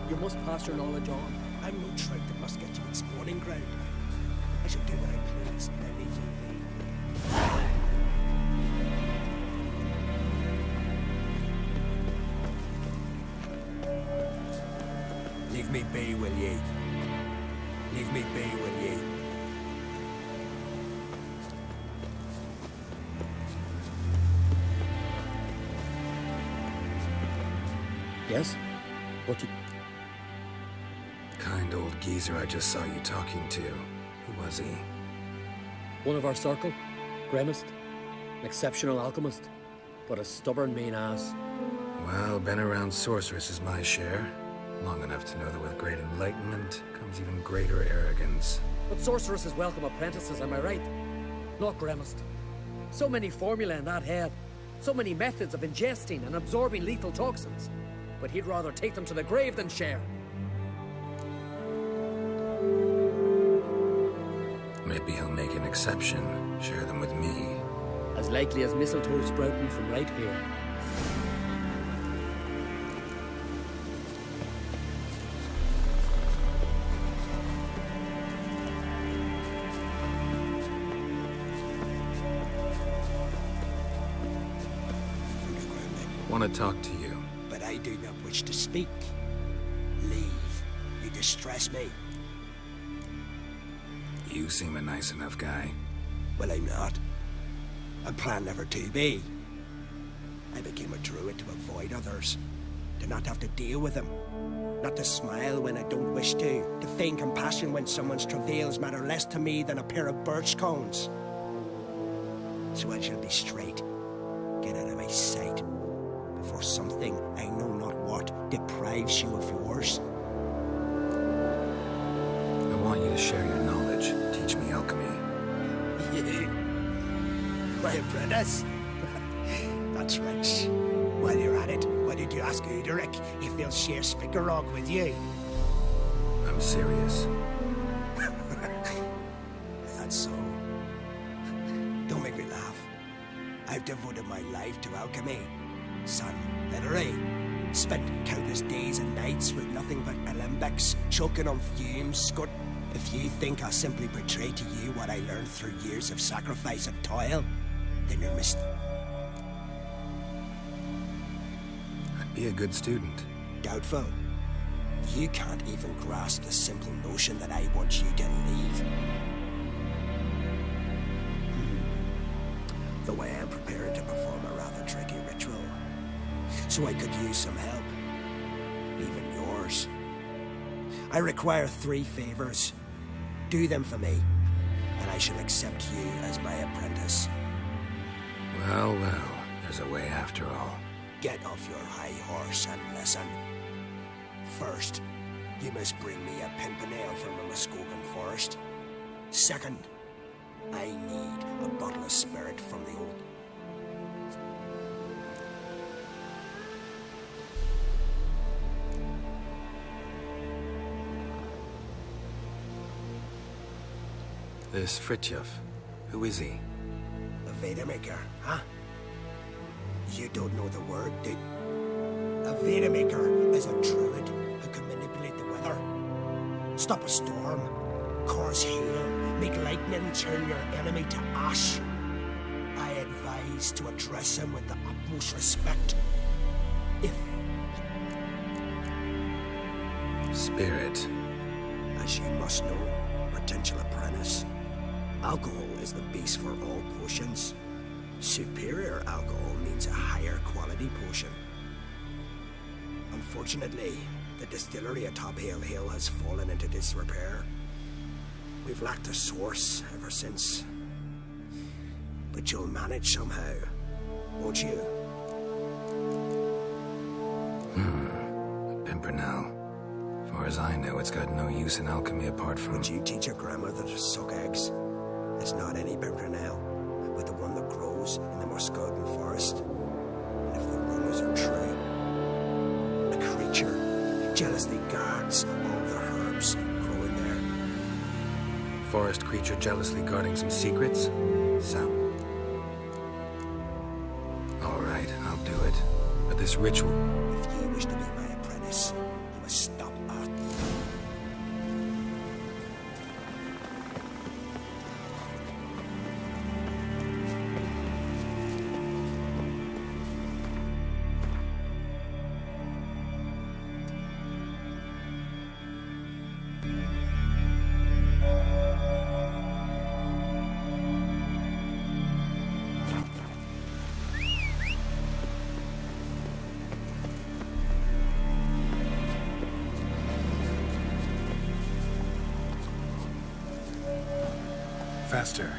You must pass your knowledge on. I'm no trout that must get you in spawning ground. I shall do what I please, and I leave you be. Leave me be, will ye? Leave me be, will ye? Yes? What you... Kind old geezer I just saw you talking to. Who was he? One of our circle. Gremist, an exceptional alchemist, but a stubborn mean ass. Well, been around sorceress is my share. Long enough to know that with great enlightenment comes even greater arrogance. But sorceresses welcome apprentices, am I right? Not Gremist. So many formulae in that head. So many methods of ingesting and absorbing lethal toxins. But he'd rather take them to the grave than share. Maybe he'll make an exception, share them with me. As likely as mistletoe sprouting from right here. Want to talk to you. But I do not wish to speak. Leave. You distress me. You seem a nice enough guy. Well, I'm not. I plan never to be. I became a druid to avoid others. To not have to deal with them. Not to smile when I don't wish to. To feign compassion when someone's travails matter less to me than a pair of birch cones. So I shall be straight. Get out of my sight. Before something, I know not what, deprives you of yours. I want you to share your knowledge. Teach me alchemy. My apprentice? That's rich. While you're at it, why did you ask Uderic if he'll share Spickerog with you? I'm serious. That's so. Don't make me laugh. I've devoted my life to alchemy. Son, literally. Spent countless days and nights with nothing but alembics, choking on fumes, Scott. If you think I'll simply portray to you what I learned through years of sacrifice and toil, then you're I'd be a good student. Doubtful. You can't even grasp the simple notion that I want you to leave. Though I am prepared to perform a rather tricky ritual. So I could use some help. Even yours. I require 3 favors. Do them for me, and I shall accept you as my apprentice. Well, well, there's a way after all. Get off your high horse and listen. First, you must bring me a pimpernel from the Muskogan forest. Second, I need a bottle of spirit from the old. This Fritjof, who is he? A Veda maker, huh? You don't know the word, do you? A Veda maker is a druid who can manipulate the weather. Stop a storm, cause hail, make lightning turn your enemy to ash. I advise to address him with the utmost respect. If... Spirit. As you must know, potential apprentice, alcohol is the base for all potions. Superior alcohol means a higher quality potion. Unfortunately, the distillery atop Hale Hill has fallen into disrepair. We've lacked a source ever since. But you'll manage somehow, won't you? A pimpernel. Far as I know, it's got no use in alchemy apart from... Would you teach your grandmother to suck eggs? It's not any pimpernel, but the one that grows in the Muskogan forest. And if the rumors are true, a creature jealously guards all the herbs growing there. Forest creature jealously guarding some secrets? Some. All right, I'll do it. But this ritual... If you wish to be my apprentice, you must stop at... Faster.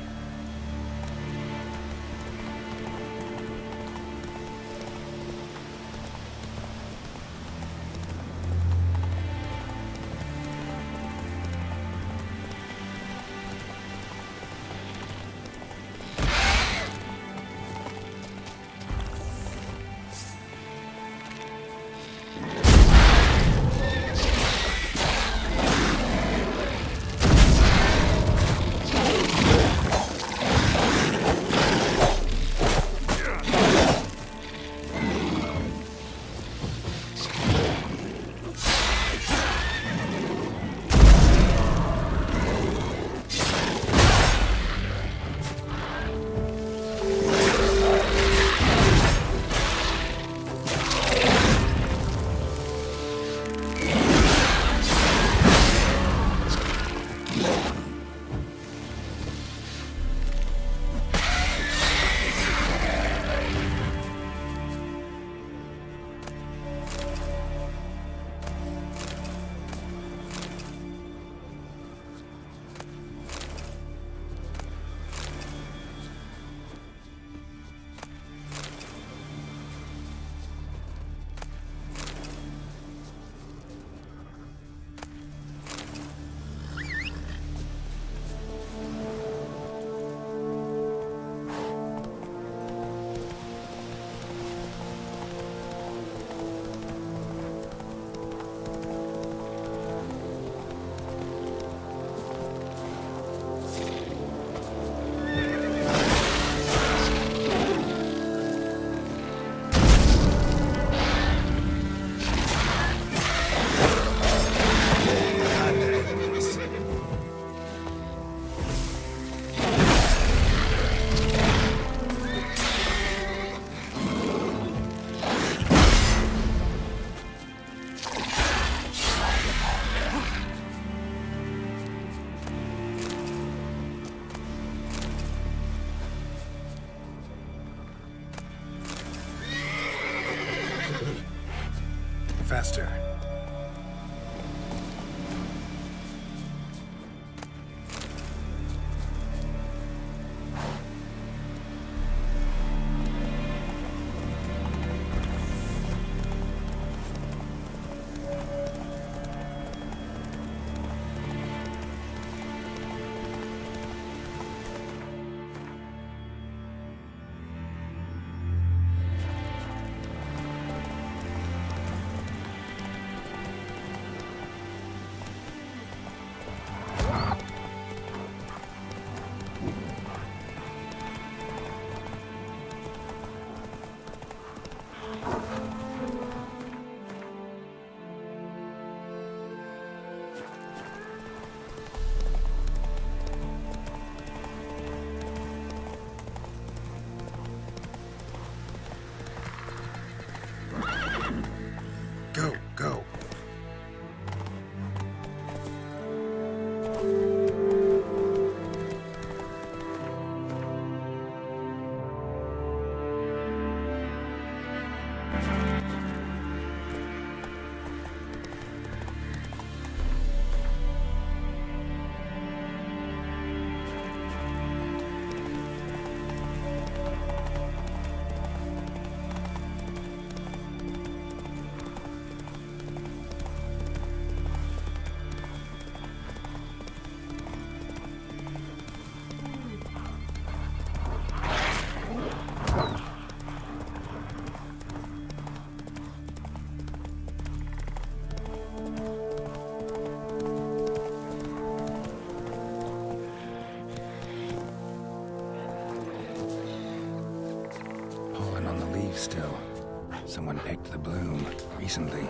still. Someone picked the bloom recently.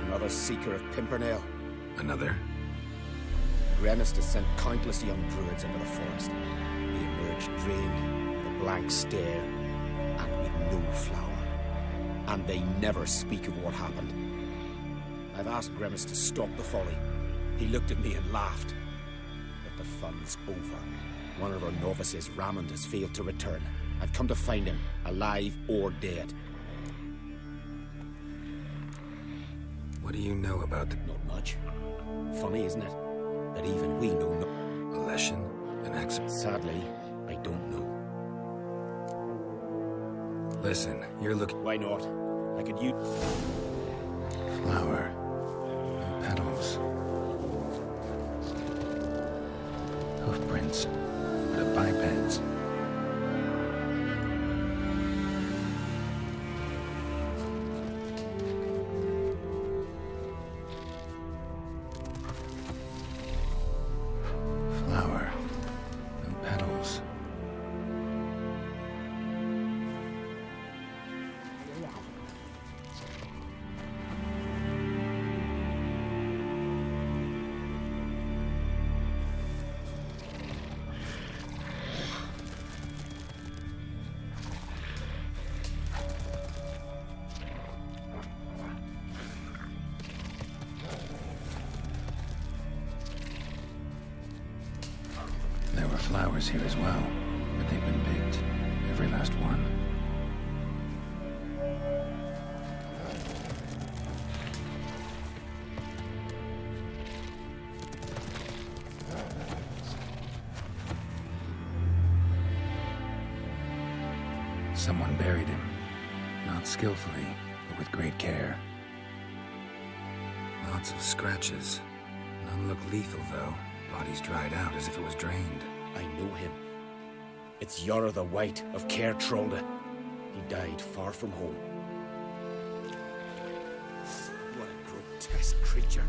Another seeker of Pimpernel. Another? Gremist has sent countless young druids into the forest. They emerge drained, with a blank stare, and with no flower. And they never speak of what happened. I've asked Gremist to stop the folly. He looked at me and laughed. But the fun's over. One of our novices, Ramond, has failed to return. I've come to find him, alive or dead. What do you know about the... Not much. Funny, isn't it? That even we know no... A lesson? An accident? Sadly, I don't know. Listen, you're looking... Why not? I could use... Flower. New petals. Hoofprints. But a biped's. Flower. No petals. There were flowers here as well, but they've been picked. Every last one. Someone buried him. Not skillfully, but with great care. Lots of scratches. None look lethal, though. Body's dried out as if it was drained. I know him. It's Yara the White of Caer Trolda. He died far from home. What a grotesque creature.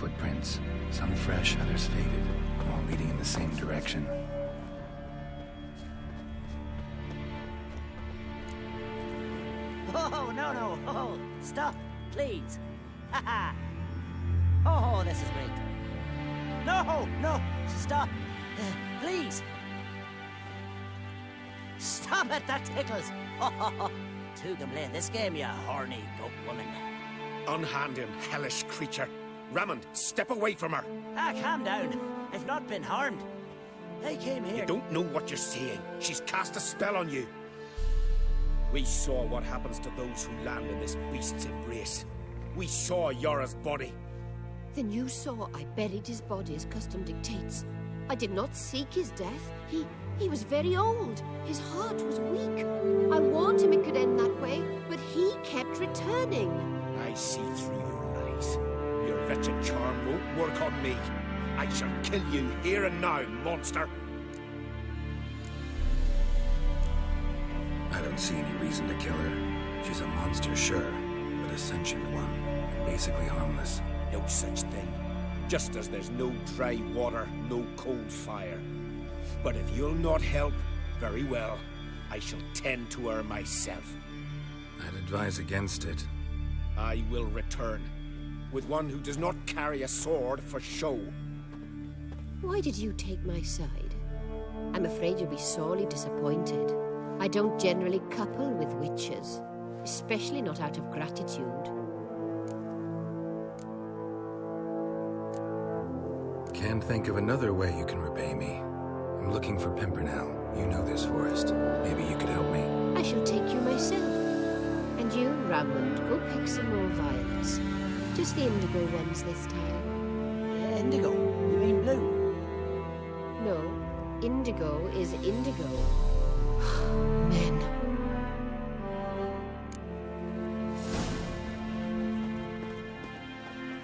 footprints. Some fresh, others faded, all leading in the same direction. Oh, no. Oh, stop, please. Ha. Oh, this is great. No, stop. Please. Stop it, that tickles. Oh, two can play this game, you horny goat woman. Unhand him, hellish creature. Raymond, step away from her. Calm down. I've not been harmed. I came here... You don't know what you're saying. She's cast a spell on you. We saw what happens to those who land in this beast's embrace. We saw Yora's body. Then you saw I buried his body as custom dictates. I did not seek his death. He was very old. His heart was weak. I warned him it could end that way, but he kept returning. I see through your lies. Your wretched charm won't work on me. I shall kill you here and now, monster. I don't see any reason to kill her. She's a monster, sure, but a sentient one, and basically harmless. No such thing. Just as there's no dry water, no cold fire. But if you'll not help, very well. I shall tend to her myself. I'd advise against it. I will return, with one who does not carry a sword for show. Why did you take my side? I'm afraid you'll be sorely disappointed. I don't generally couple with witches, especially not out of gratitude. Can't think of another way you can repay me. I'm looking for Pimpernel. You know this forest. Maybe you could help me. I shall take you myself. And you, Ramond, go pick some more violets. Just the indigo ones this time. Indigo? You mean blue? No, indigo is indigo. Men.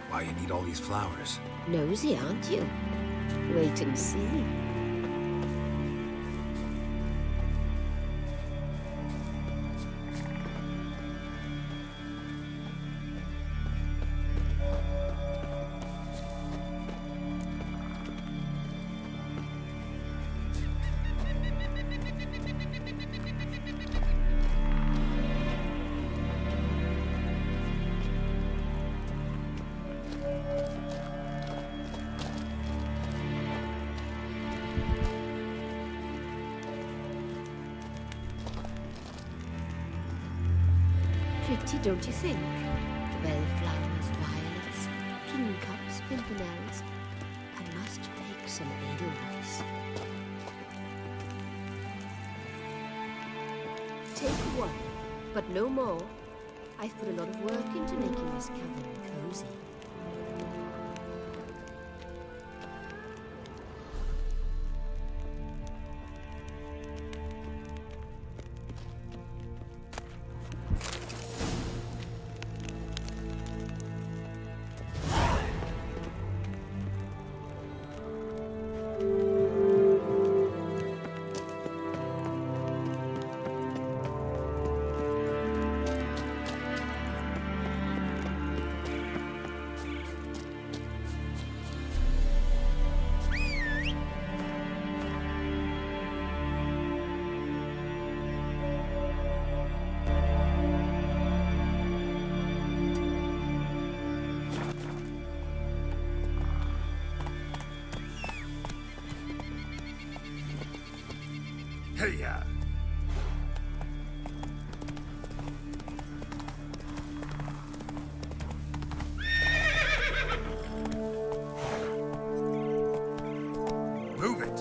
Why you need all these flowers? Nosy, aren't you? Wait and see. Pretty, don't you think? Bellflowers, violets, kingcups, pimpernels. I must pick some edelweiss. Take one, but no more. I've put a lot of work into making this cavern cozy. Hey-ya! Move it!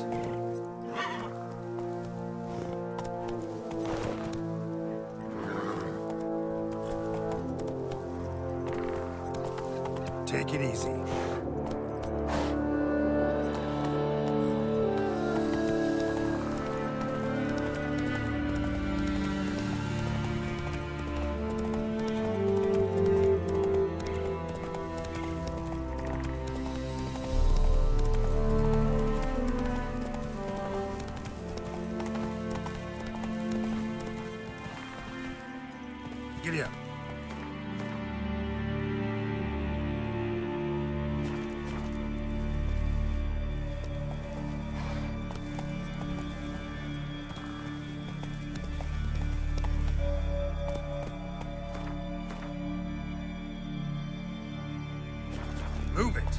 Take it easy. Giddy up. Move it!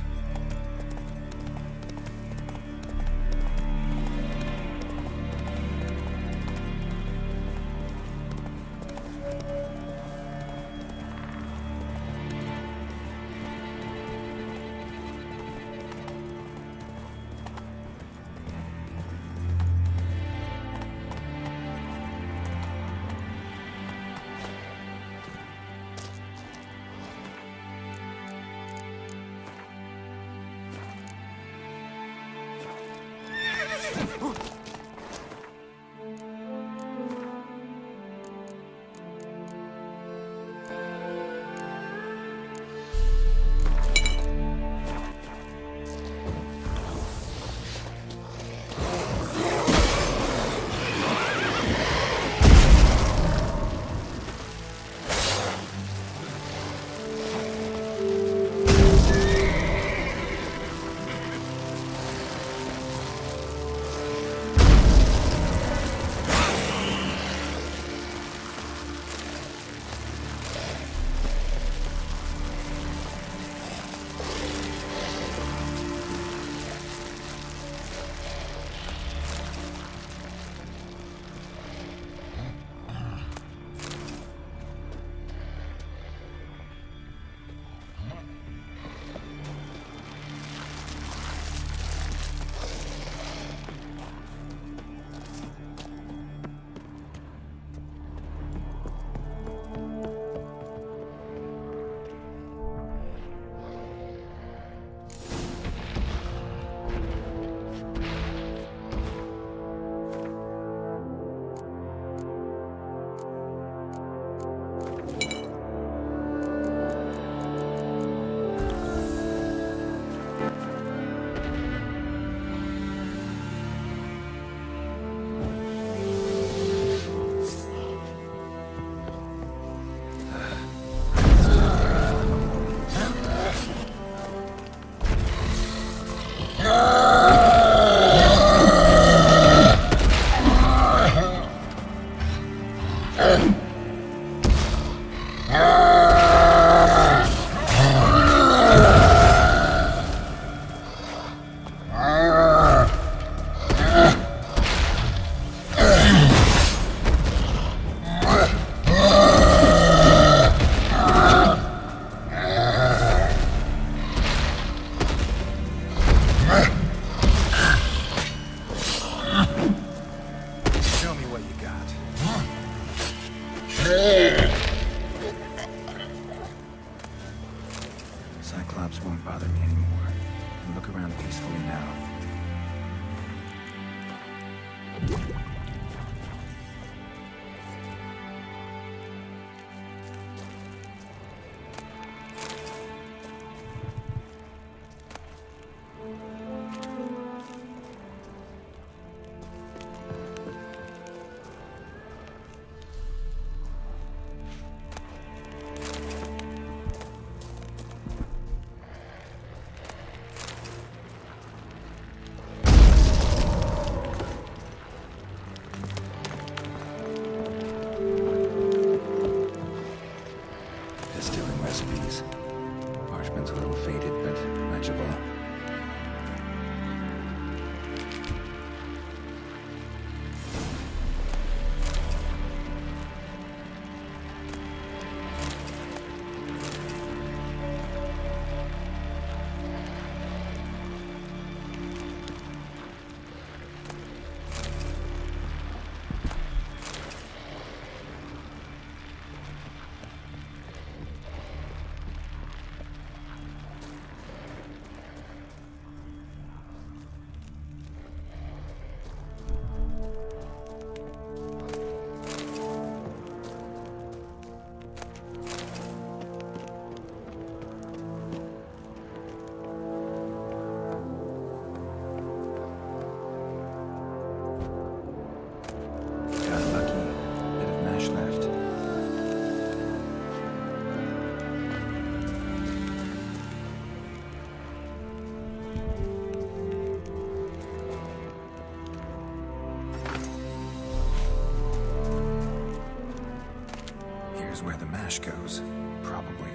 Cyclops won't bother me anymore. I can look around peacefully now. Distilling recipes. Parchment's a little faded, but legible. Where the mash goes, probably.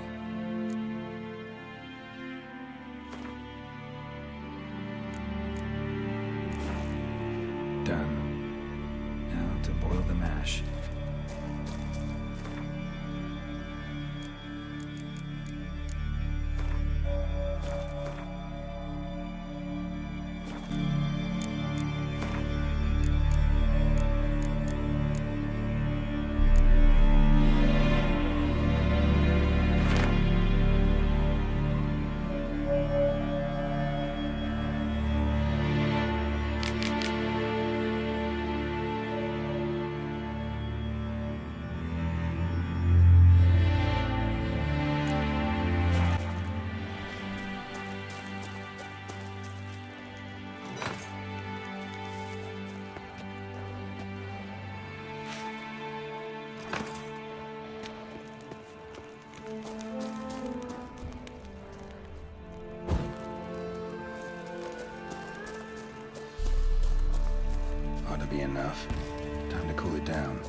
Ought to be enough. Time to cool it down.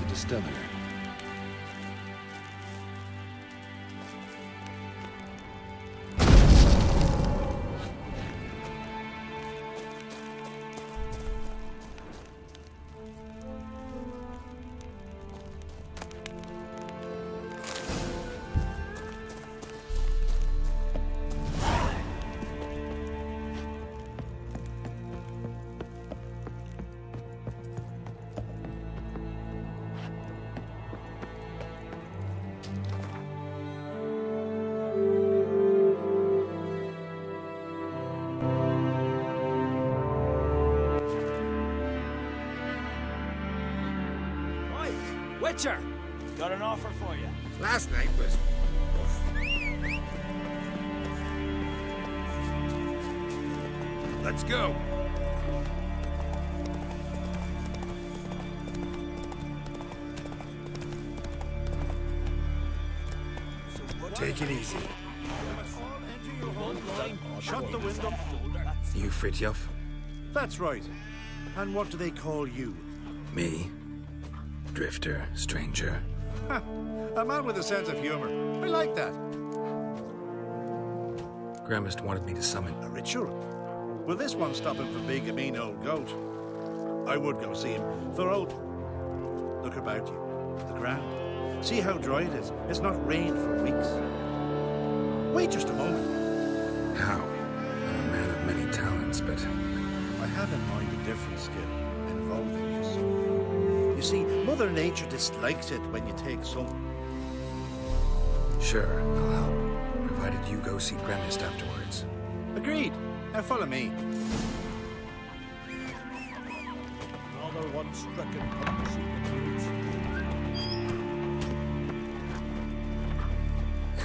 Distiller. Witcher! Got an offer for you. Last night was... Let's go. Take it easy. Shut the window. You Fritjof? That's right. And what do they call you? Me? Drifter, stranger. A man with a sense of humor. I like that. Grandmist wanted me to summon. A ritual? Will this one stop him from being a mean old goat? I would go see him. For old... Look about you. The ground. See how dry it is. It's not rained for weeks. Wait just a moment. How? I'm a man of many talents, but... I have in mind a different skill involving this. You see, Mother Nature dislikes it when you take some. Sure, I'll help, provided you go see Grandmist afterwards. Agreed. Now follow me. Another one stricken purpose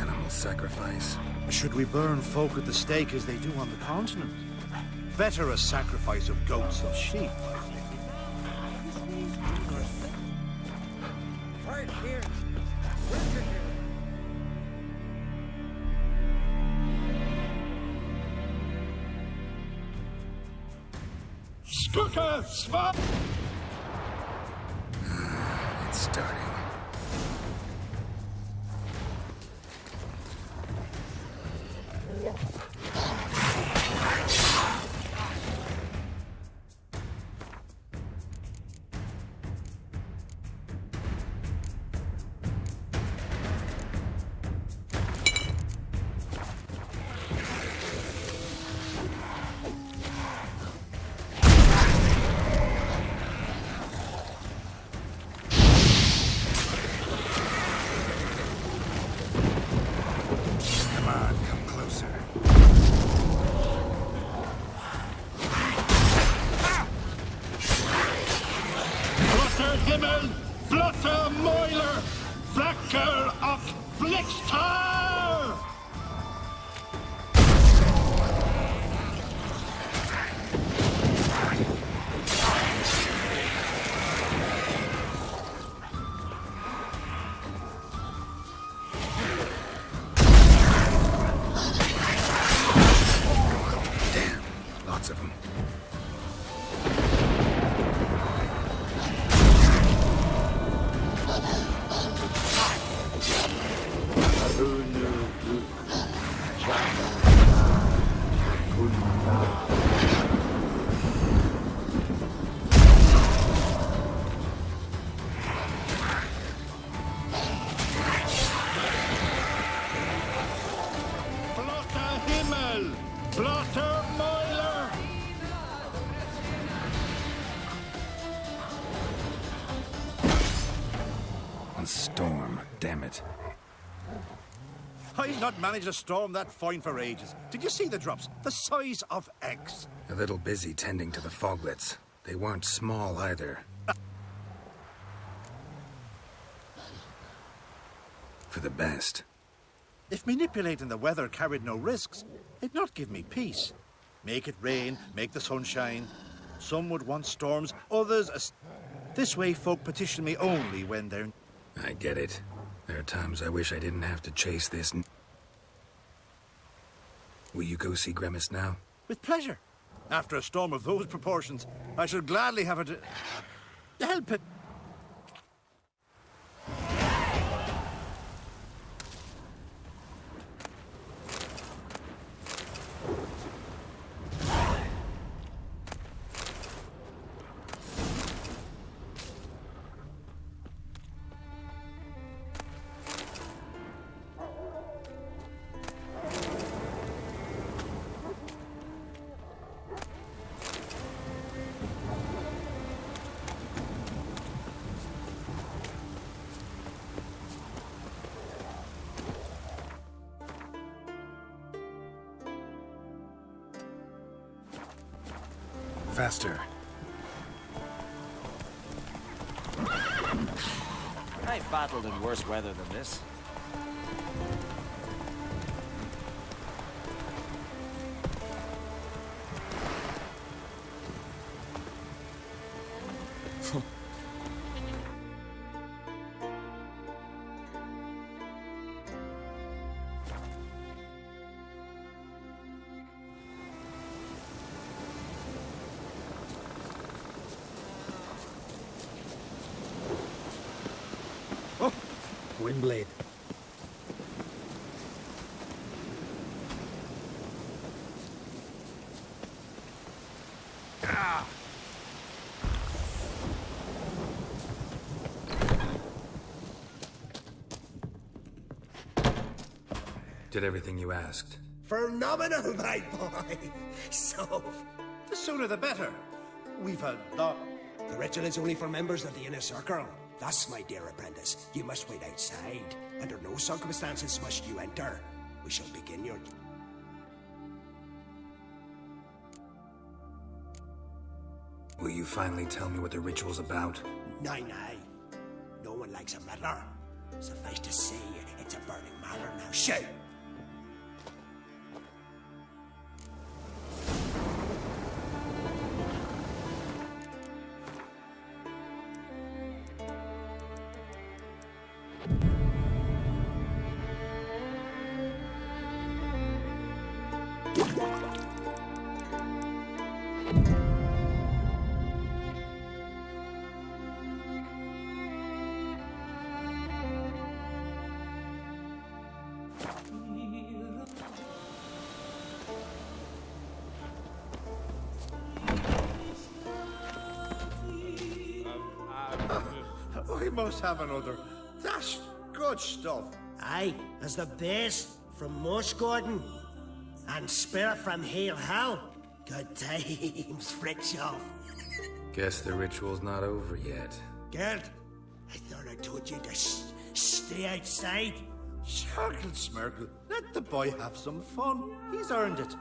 Animal sacrifice. Should we burn folk at the stake as they do on the continent? Better a sacrifice of goats and sheep. It's starting. Blocker och Flextar! Damn, lots of them. Blotter Himmel! Blotter Mäuler! A storm, damn it. I've not managed a storm that fine for ages. Did you see the drops? The size of eggs. A little busy tending to the foglets. They weren't small either. For the best. If manipulating the weather carried no risks, it'd not give me peace. Make it rain, make the sun shine. Some would want storms, others... This way folk petition me only when they're... I get it. There are times I wish I didn't have to chase this. Will you go see Grimace now? With pleasure. After a storm of those proportions, I should gladly have it... help it. Faster. I've battled in worse weather than this. Windblade. Did everything you asked. Phenomenal, my boy. So, The sooner the better. We've had lot... the ritual is only for members of the inner circle. Thus, my dear apprentice, you must wait outside. Under no circumstances must you enter. We shall begin your... Will you finally tell me what the ritual's about? Nay. No one likes a meddler. Suffice to say, it's a burning matter now. Shout! We must have another. That's good stuff. Aye, as the best from Moss Gordon. And spirit from Hale Hell. Good times, Fritzhoff. Guess the ritual's not over yet. Gerd, I thought I told you to stay outside. Smirkle, Smirkle. Let the boy have some fun. He's earned it.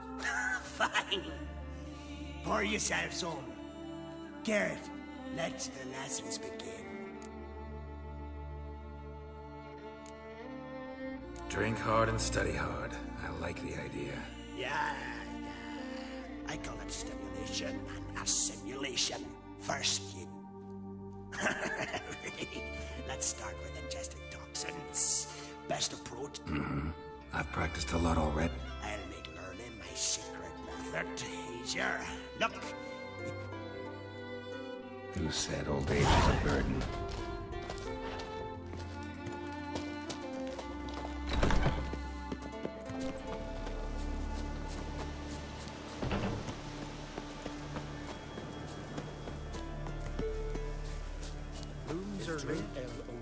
Fine. Pour yourselves on. Gerd, let the lessons begin. Drink hard and study hard. I like the idea. Yeah. I call it stimulation and assimilation. First, you... Let's start with ingesting toxins. Best approach. I've practiced a lot already. I'll make learning my secret method easier. Look. Who said old age is a burden? Rooms are late.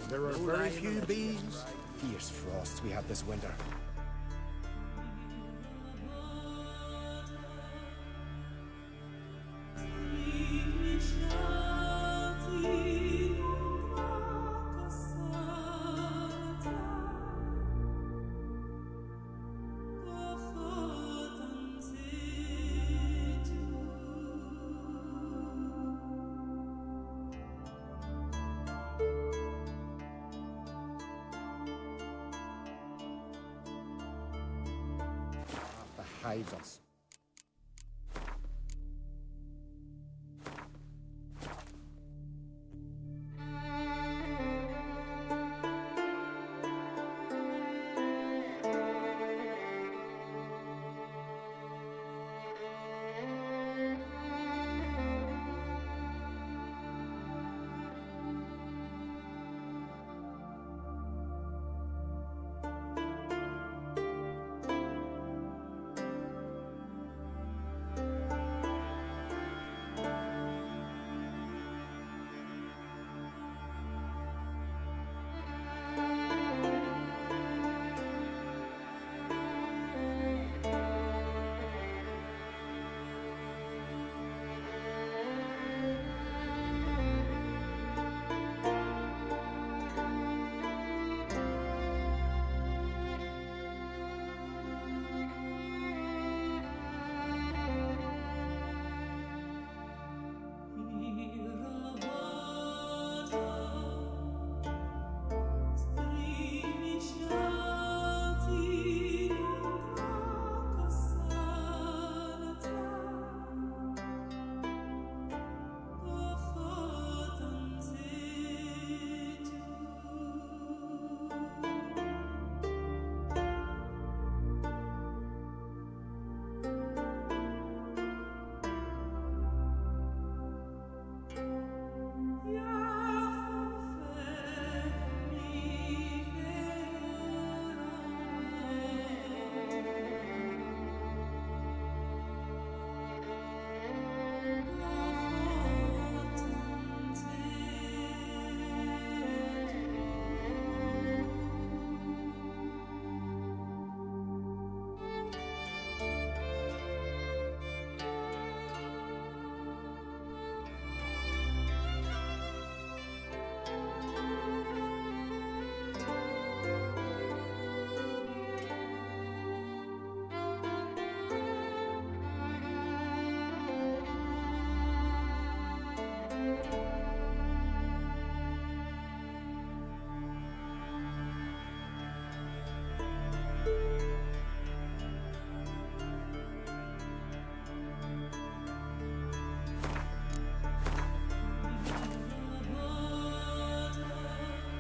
There are very few bees. Fierce frosts we had this winter. Hides us.